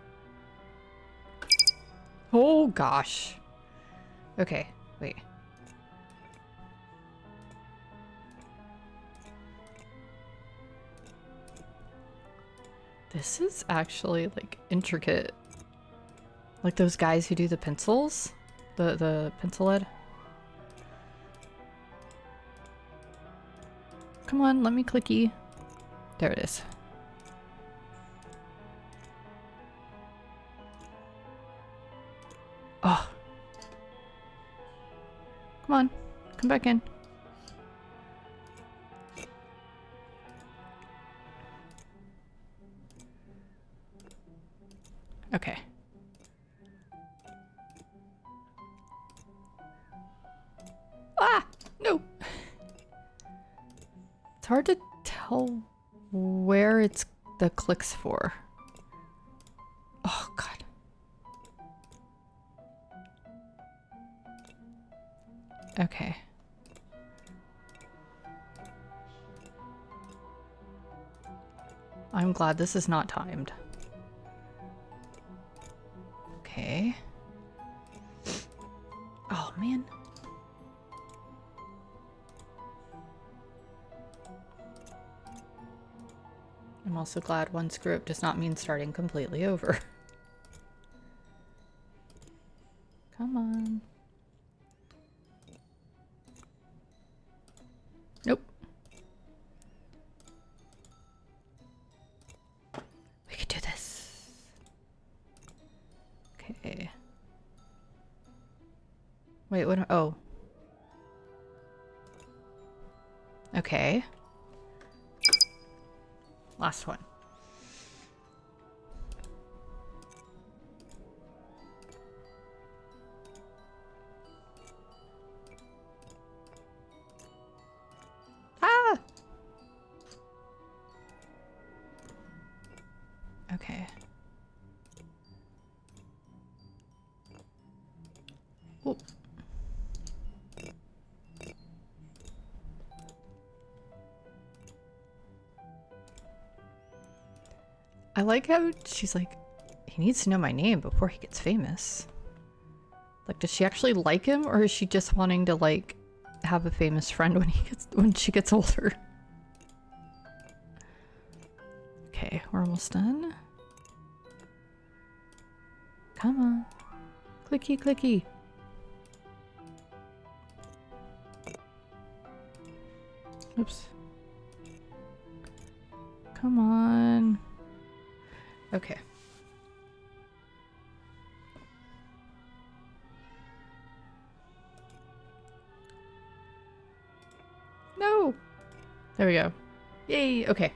Oh gosh. Okay, wait. This is actually like intricate. Like those guys who do the pencils, the pencil lead. Come on, let me clicky. There it is. Oh. Come on, come back in. Okay. Ah! No! It's hard to tell where it's the clicks for. Oh, God. Okay. I'm glad this is not timed. Okay. Oh, man. I'm also glad one screw up does not mean starting completely over. Come on. Nope. We could do this. Okay. Wait, what? Oh. Okay. Last one. Ah! Okay. Oh. I like how she's like, he needs to know my name before he gets famous. Like, does she actually like him, or is she just wanting to, like, have a famous friend when she gets older? Okay, we're almost done. Come on. Clicky, clicky. Oops. Come on. Okay. No! There we go. Yay! Okay.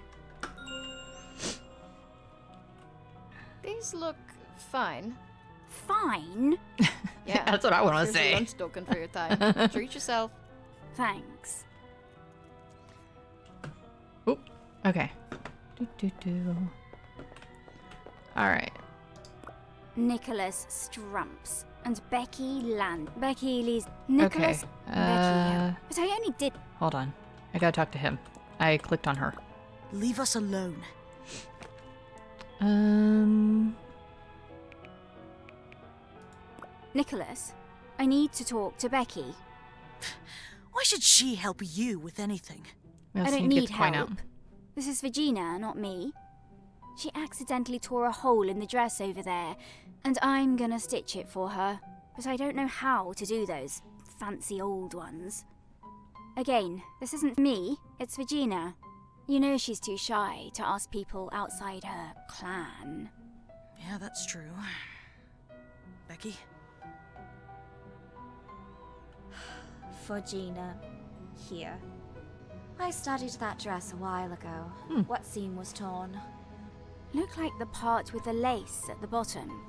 These look fine. Fine? Yeah. That's what I want to Here's your say. lunch token for your time. Treat yourself. Thanks. Oop. Okay. Alright. Nicholas Strumps and Becky Land. Becky Lee's. Nicholas. Okay. Becky. But I only did. Hold on. I gotta talk to him. I clicked on her. Leave us alone. Nicholas, I need to talk to Becky. Why should she help you with anything? We I also don't need to need get the coin help. out. This is Virginia, not me. She accidentally tore a hole in the dress over there, and I'm gonna stitch it for her. But I don't know how to do those fancy old ones. Again, this isn't me, it's Virginia. You know she's too shy to ask people outside her clan. Yeah, that's true. Becky? For Gina, here. I studied that dress a while ago. What seam was torn? Look like the part with the lace at the bottom.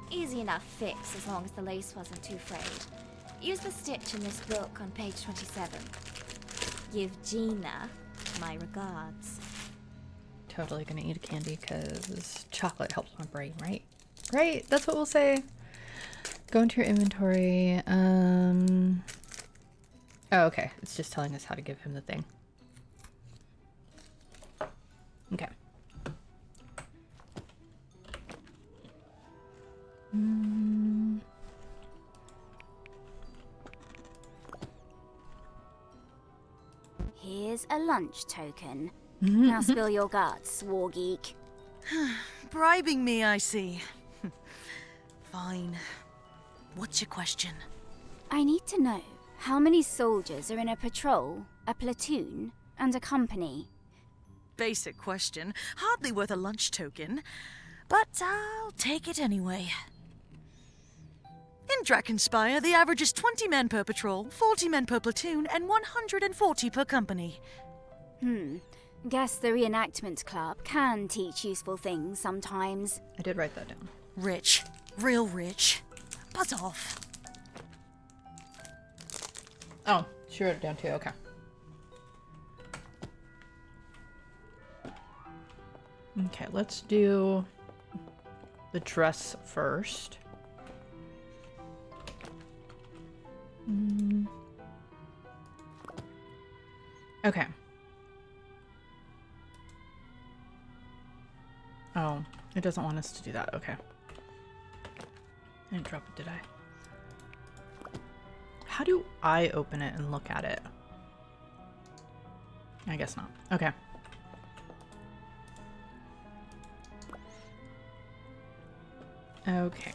Easy enough fix as long as the lace wasn't too frayed. Use the stitch in this book on page 27. Give Gina my regards. Totally gonna eat a candy because chocolate helps my brain, right? Right, that's what we'll say. Go into your inventory. Oh, okay. It's just telling us how to give him the thing. Okay. Here's a lunch token. Now spill your guts, war geek. Bribing me, I see. Fine. What's your question? I need to know how many soldiers are in a patrol, a platoon, and a company. Basic question. Hardly worth a lunch token. But I'll take it anyway. In Drakenspire, the average is 20 men per patrol, 40 men per platoon, and 140 per company. Guess the reenactment club can teach useful things sometimes. I did write that down. Rich. Real rich. Buzz off. Oh, she wrote it down too. Okay. Okay, let's do the dress first. Okay. Oh, it doesn't want us to do that. Okay. I didn't drop it, did I? How do I open it and look at it? I guess not. Okay. Okay.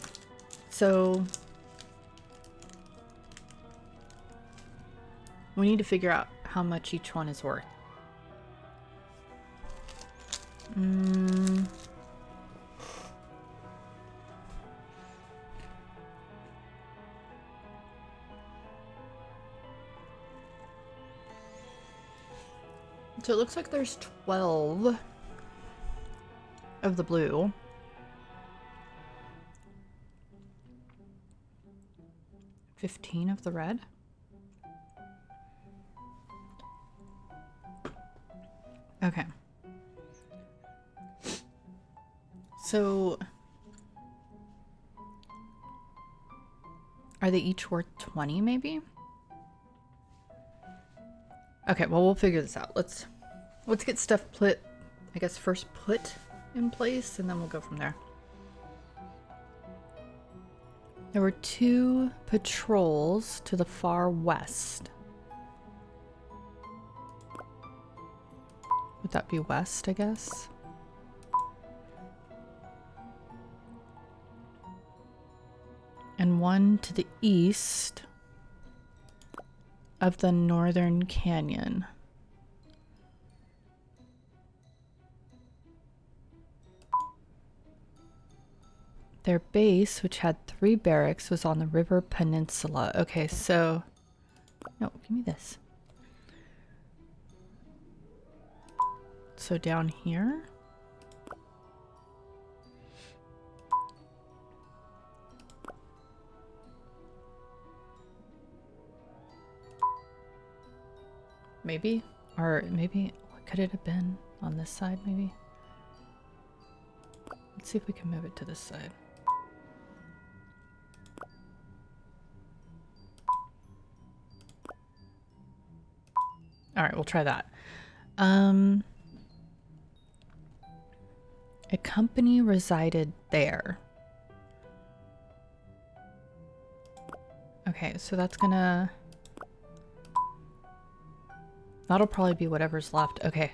So we need to figure out how much each one is worth. So it looks like there's 12 of the blue. $15 of the red. Okay. So are they each worth 20 maybe? Okay, well we'll figure this out. Let's get stuff put, I guess first put in place and then we'll go from there. There were 2 patrols to the far west. Would that be west, I guess? And 1 to the east of the northern canyon. Their base, which had 3 barracks, was on the river peninsula. Okay, so... No, give me this. So down here. Maybe? Or maybe, what could it have been? On this side, maybe? Let's see if we can move it to this side. Alright, we'll try that. A company resided there. Okay, so that's gonna... That'll probably be whatever's left. Okay.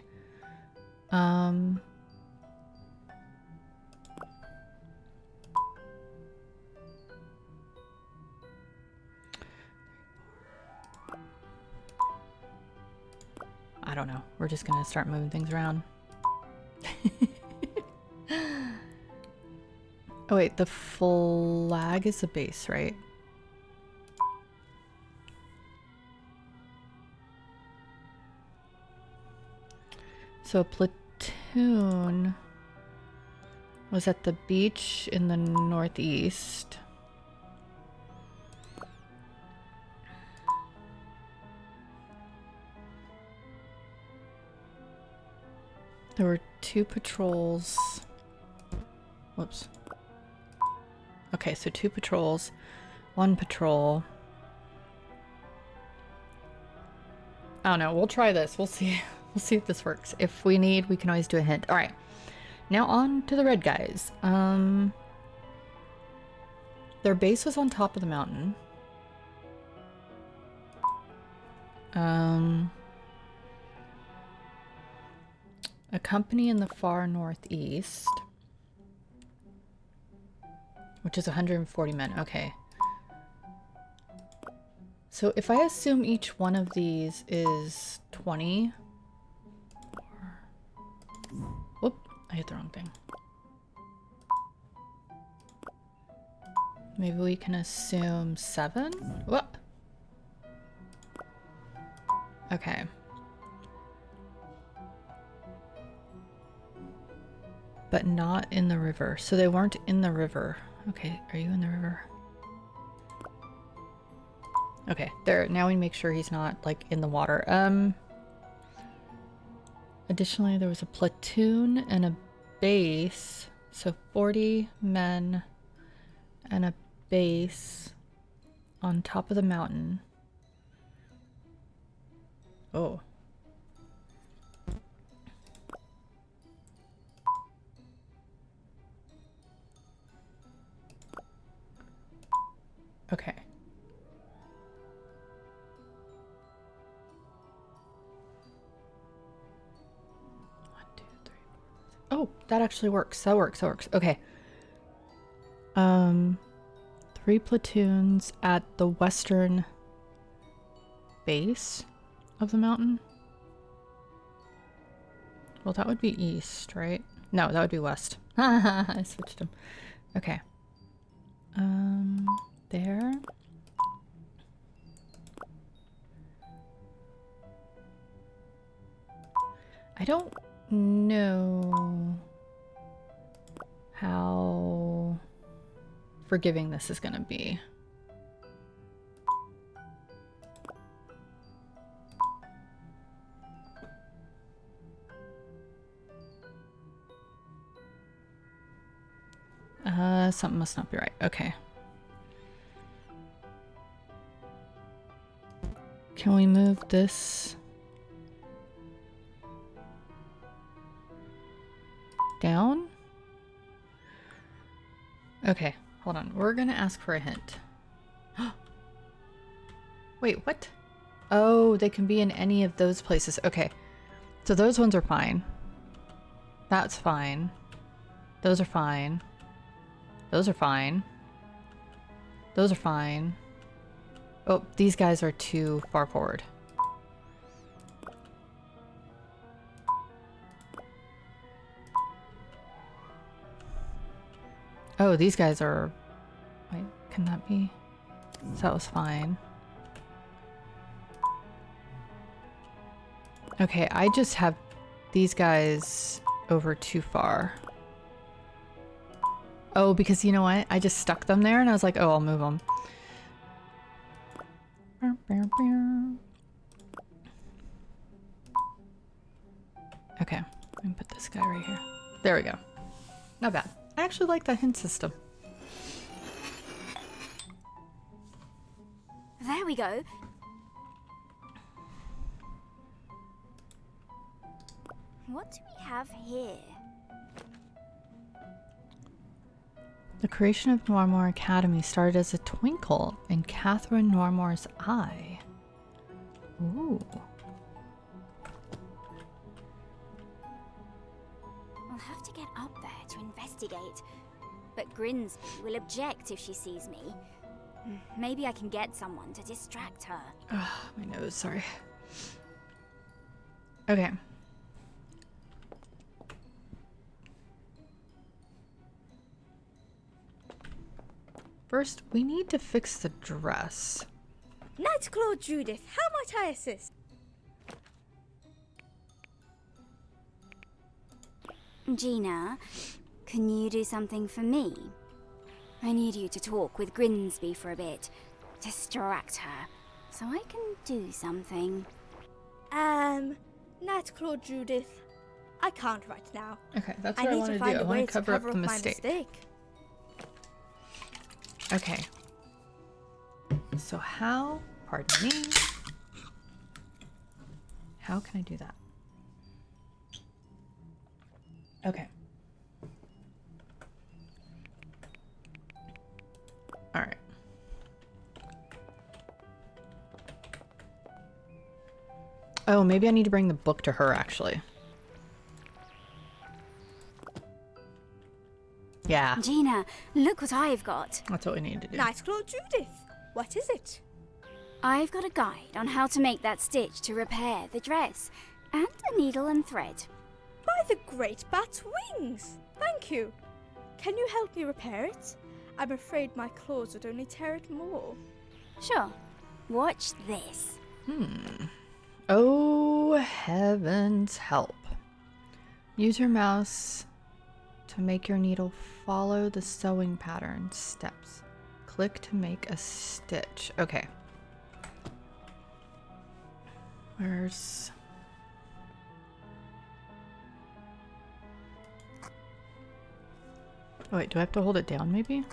I don't know. We're just gonna start moving things around. Oh wait, the flag is the base, right? So a platoon was at the beach in the northeast. There were 2 patrols. Whoops. Okay, so 2 patrols, 1 patrol. I don't know. We'll try this. We'll see. We'll see if this works. If we need, we can always do a hint. All right. Now on to the red guys. Their base was on top of the mountain. A company in the far northeast, which is 140 men. Okay. So if I assume each one of these is 20... Whoop, I hit the wrong thing. Maybe we can assume 7? What? Okay. But not in the river. So they weren't in the river. Okay, are you in the river? Okay, there. Now we make sure he's not, like, in the water. Additionally, there was a platoon and a base. So 40 men and a base on top of the mountain. Oh. Okay. Oh, that actually works. That works. That works. Okay. 3 platoons at the western base of the mountain. Well, that would be east, right? No, that would be west. I switched them. Okay. There. I don't know how forgiving this is going to be. Something must not be right. Okay. Can we move this down? Okay. Hold on. We're gonna ask for a hint. Wait, what? Oh, they can be in any of those places. Okay. So those ones are fine. That's fine. Those are fine. Those are fine. Those are fine. Oh, these guys are too far forward. Oh, these guys are... Wait, can that be? So that was fine. Okay, I just have these guys over too far. Oh, because you know what? I just stuck them there and I was like, oh, I'll move them. Okay, let me put this guy right here. There we go. Not bad. I actually like that hint system. There we go. What do we have here? The creation of Noiramore Academy started as a twinkle in Catherine Noiramore's eye. Ooh. I'll have to get up there to investigate. But Grinsby will object if she sees me. Maybe I can get someone to distract her. Ugh, my nose, sorry. Okay. First, we need to fix the dress. Nightclaw Judith, how might I assist? Gina, can you do something for me? I need you to talk with Grinsby for a bit. Distract her, so I can do something. Nightclaw Judith, I can't right now. Okay, that's I what I need want to to find do. I a want way to cover up the my mistake. mistake. Okay. So how, pardon me, how can I do that? Okay. All right. Oh, maybe I need to bring the book to her, actually. Yeah. Gina, look what I've got. That's what we need to do. Nightclaw Judith, what is it? I've got a guide on how to make that stitch to repair the dress, and a needle and thread. By the great bat's wings! Thank you. Can you help me repair it? I'm afraid my claws would only tear it more. Sure. Watch this. Oh, heavens help. Use your mouse to make your needle follow the sewing pattern steps. Click to make a stitch. Okay. Where's... Oh, wait, do I have to hold it down maybe?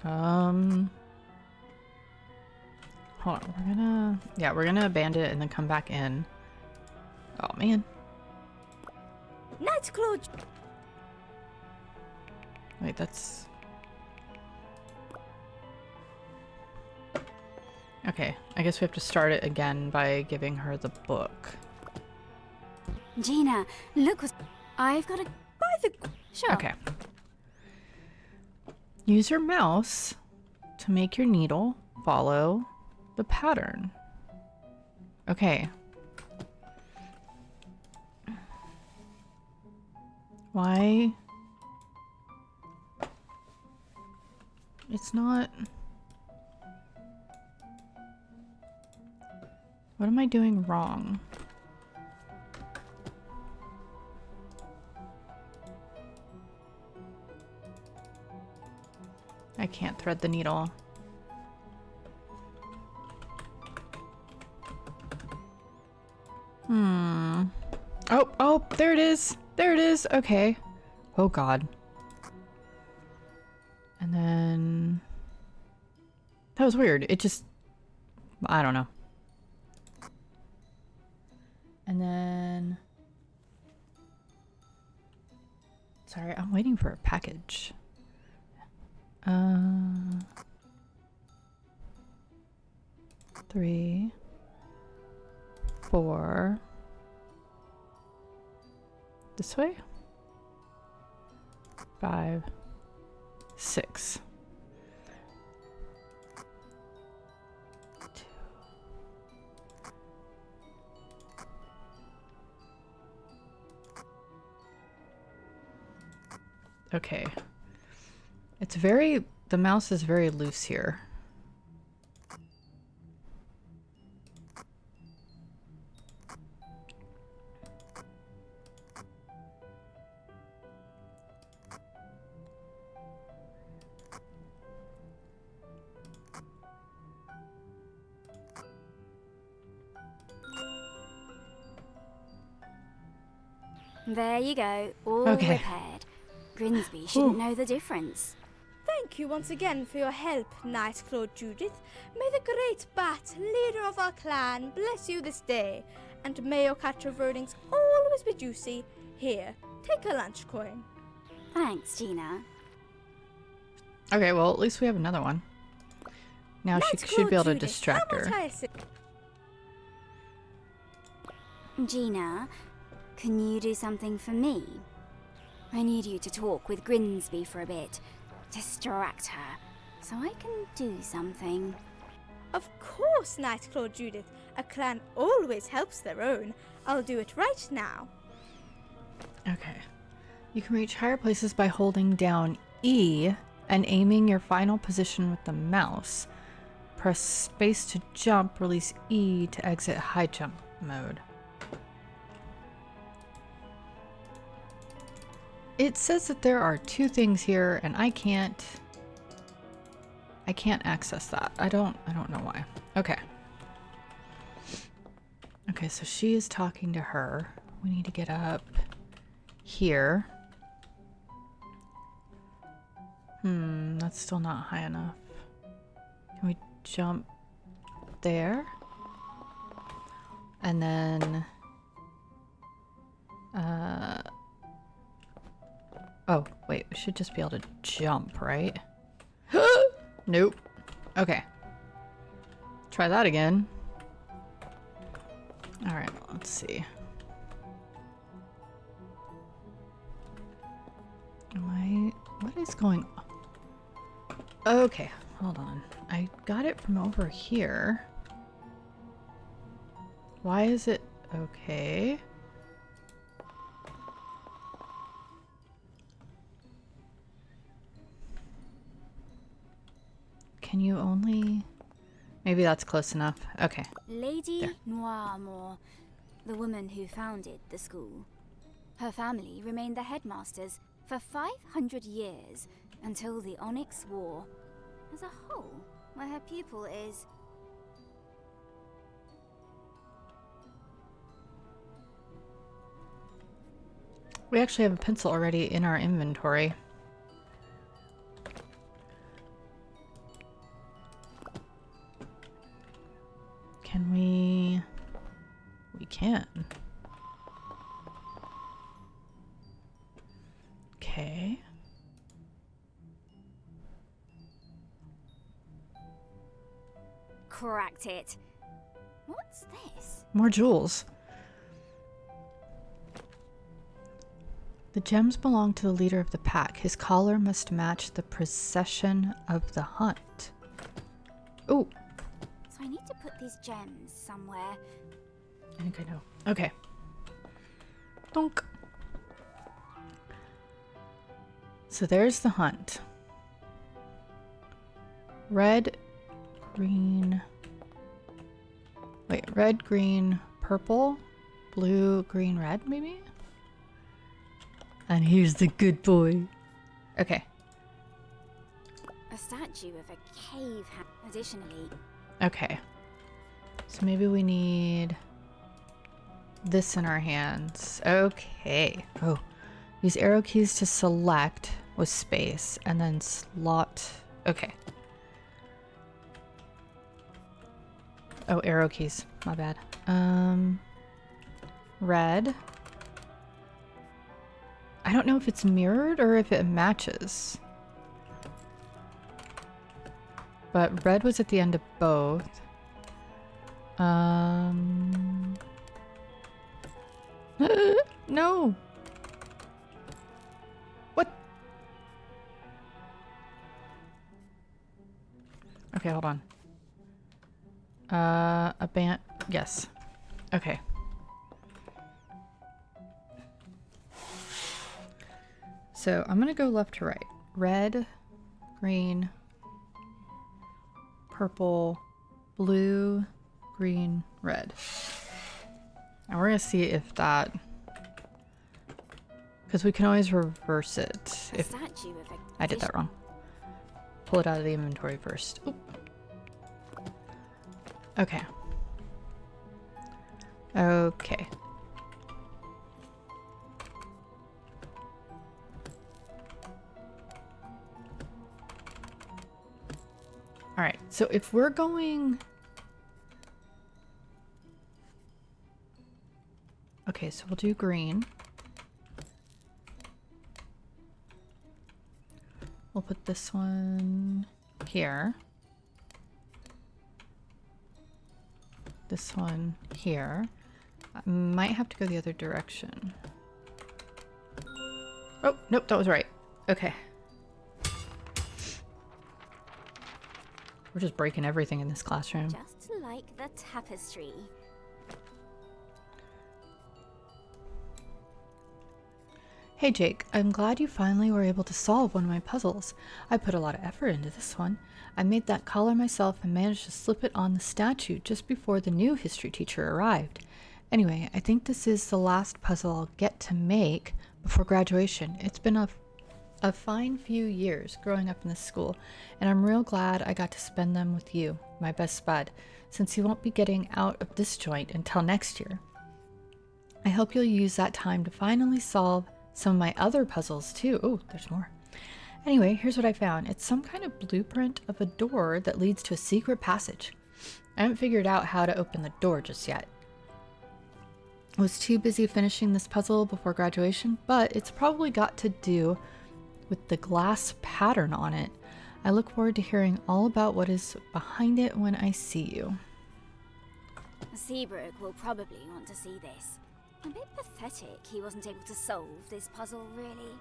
Hold on, we're gonna abandon it and then come back in. Oh man. Nightclaw. Wait, that's... Okay, I guess we have to start it again by giving her the book. Gina, look what... I've got a... By the... Sure. Okay. Use your mouse to make your needle follow the pattern. Okay. Why? It's not... What am I doing wrong? I can't thread the needle. Oh, there it is. There it is. Okay. Oh God. And then... That was weird. It just... I don't know. And then... Sorry, I'm waiting for a package. 3, 4. This way? 5, 6. 2. Okay. It's very, the mouse is very loose here. There you go, all Okay. repaired. Grimsby shouldn't know the difference. Thank you once again for your help, Nightclaw Judith. May the great Bat, leader of our clan, bless you this day. And may your catch of earnings always be juicy. Here, take a lunch coin. Thanks, Gina. Okay, well, at least we have another one. Now she Nightclaw should be able to Judith, distract how her. might I assist? Gina, can you do something for me? I need you to talk with Grimsby for a bit. Distract her, so I can do something. Of course, Nightclaw Judith. A clan always helps their own. I'll do it right now. Okay. You can reach higher places by holding down E and aiming your final position with the mouse. Press space to jump, release E to exit high jump mode. It says that there are 2 things here and I can't access that. I don't know why. Okay. Okay, so she is talking to her. We need to get up here. That's still not high enough. Can we jump there? And then oh, wait, we should just be able to jump, right? Nope. Okay. Try that again. Alright, let's see. What is going on? Okay, hold on. I got it from over here. Why is it okay? Can you only... Maybe that's close enough. Okay. Lady There. Noiramore, the woman who founded the school. Her family remained the headmasters for 500 years until the Onyx War. As a whole, where her pupil is... We actually have a pencil already in our inventory. Can we... We can. Okay. Cracked it. What's this? More jewels. The gems belong to the leader of the pack. His collar must match the procession of the hunt. Ooh. So I need to put these gems somewhere. I think I know. Okay. Donk. So there's the hunt. Red, green... Wait, red, green, purple, blue, green, red, maybe? And here's the good boy. Okay. A statue of a cave. Additionally, Okay. So maybe we need this in our hands. Okay. Oh. Use arrow keys to select with space and then slot. Okay. Oh, arrow keys. My bad. Red. I don't know if it's mirrored or if it matches. But red was at the end of both. No. What? Okay, hold on. A band. Yes. Okay. So I'm gonna go left to right. Red, green, purple, blue, green, red. And we're gonna see if that, because we can always reverse it if I did that wrong. Pull it out of the inventory first. Oop. Okay. Okay. All right, so if we're going... Okay, so we'll do green. We'll put this one here. This one here. I might have to go the other direction. Oh, nope, that was right. Okay. We're just breaking everything in this classroom. Just like the tapestry. Hey Jake, I'm glad you finally were able to solve one of my puzzles. I put a lot of effort into this one. I made that collar myself and managed to slip it on the statue just before the new history teacher arrived. Anyway, I think this is the last puzzle I'll get to make before graduation. It's been a fine few years growing up in this school, and I'm real glad I got to spend them with you, my best bud, since you won't be getting out of this joint until next year. I hope you'll use that time to finally solve some of my other puzzles too. Oh, there's more. Anyway, here's what I found. It's some kind of blueprint of a door that leads to a secret passage. I haven't figured out how to open the door just yet. I was too busy finishing this puzzle before graduation, but it's probably got to do with the glass pattern on it. I look forward to hearing all about what is behind it when I see you. Seabrook will probably want to see this. A bit pathetic he wasn't able to solve this puzzle, really.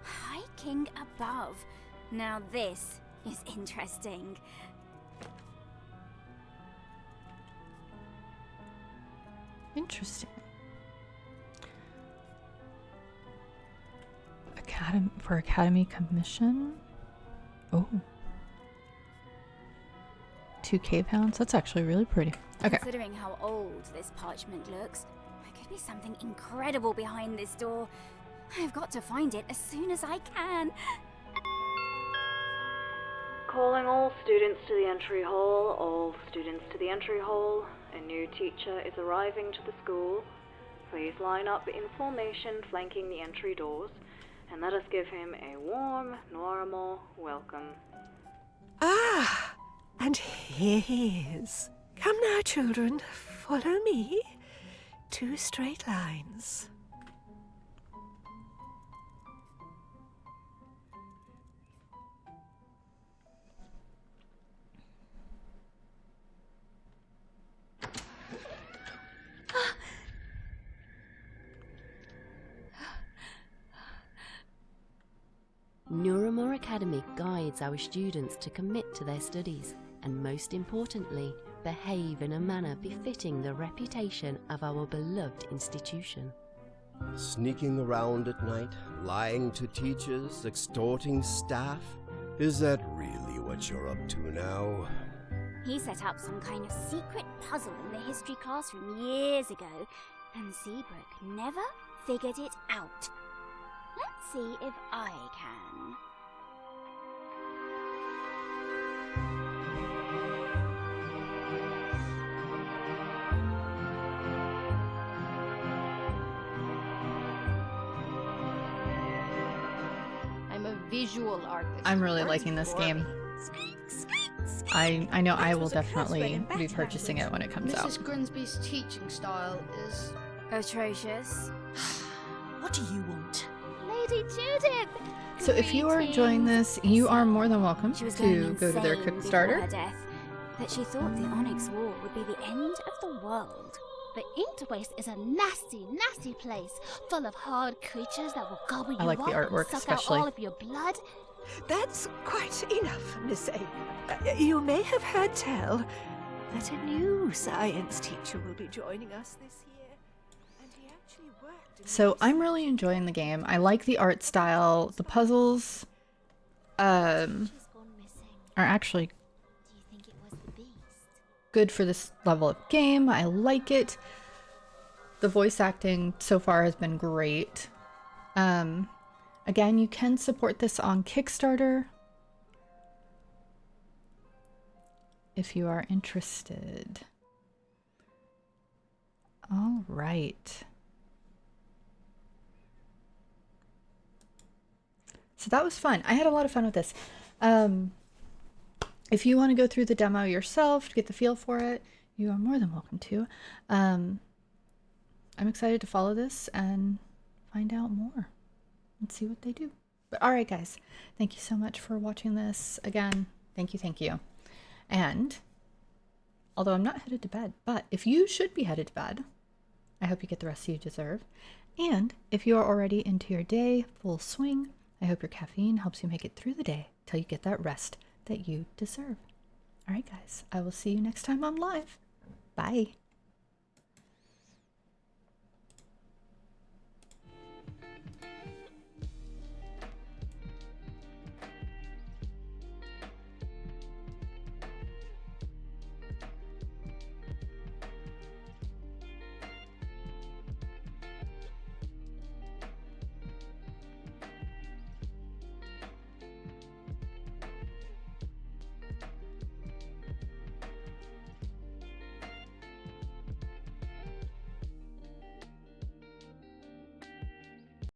High King above. Now this is interesting. Interesting. Academy commission. Oh. 2 cave hounds. That's actually really pretty. Okay. Considering how old this parchment looks, there could be something incredible behind this door. I've got to find it as soon as I can. Calling all students to the entry hall. All students to the entry hall. A new teacher is arriving to the school. Please line up in formation flanking the entry doors, and let us give him a warm Noiramore welcome. Ah, and here he is. Come now, children, follow me. 2 straight lines. Noiramore Academy guides our students to commit to their studies and, most importantly, behave in a manner befitting the reputation of our beloved institution. Sneaking around at night, lying to teachers, extorting staff? Is that really what you're up to now? He set up some kind of secret puzzle in the history classroom years ago, and Seabrook never figured it out. Let's see if I can. I'm a visual artist. I'm really liking this game. I know I will definitely be purchasing it when it comes out. Mrs. Grimsby's teaching style is atrocious. What do you want? Lady Judith! So if you are enjoying this, you are more than welcome She was going to go to their insane before Kickstarter. her death, but she thought the Onyx War would be the end of the world. The Interwaste is a nasty, nasty place, full of hard creatures that will gobble you I like the up artwork and suck especially. out all of your blood. That's quite enough, Miss A. You may have heard tell that a new science teacher will be joining us this year. And he actually worked in So I'm really enjoying the game. I like the art style. The puzzles are actually Do you think it was the beast? good for this level of game. I like it. The voice acting so far has been great. Again, you can support this on Kickstarter if you are interested. All right. So that was fun. I had a lot of fun with this. If you want to go through the demo yourself to get the feel for it, you are more than welcome to. I'm excited to follow this and find out more and see what they do. But all right, guys, thank you so much for watching this. Again, thank you. And although I'm not headed to bed, but if you should be headed to bed, I hope you get the rest you deserve. And if you are already into your day, full swing, I hope your caffeine helps you make it through the day till you get that rest that you deserve. All right, guys, I will see you next time I'm live. Bye.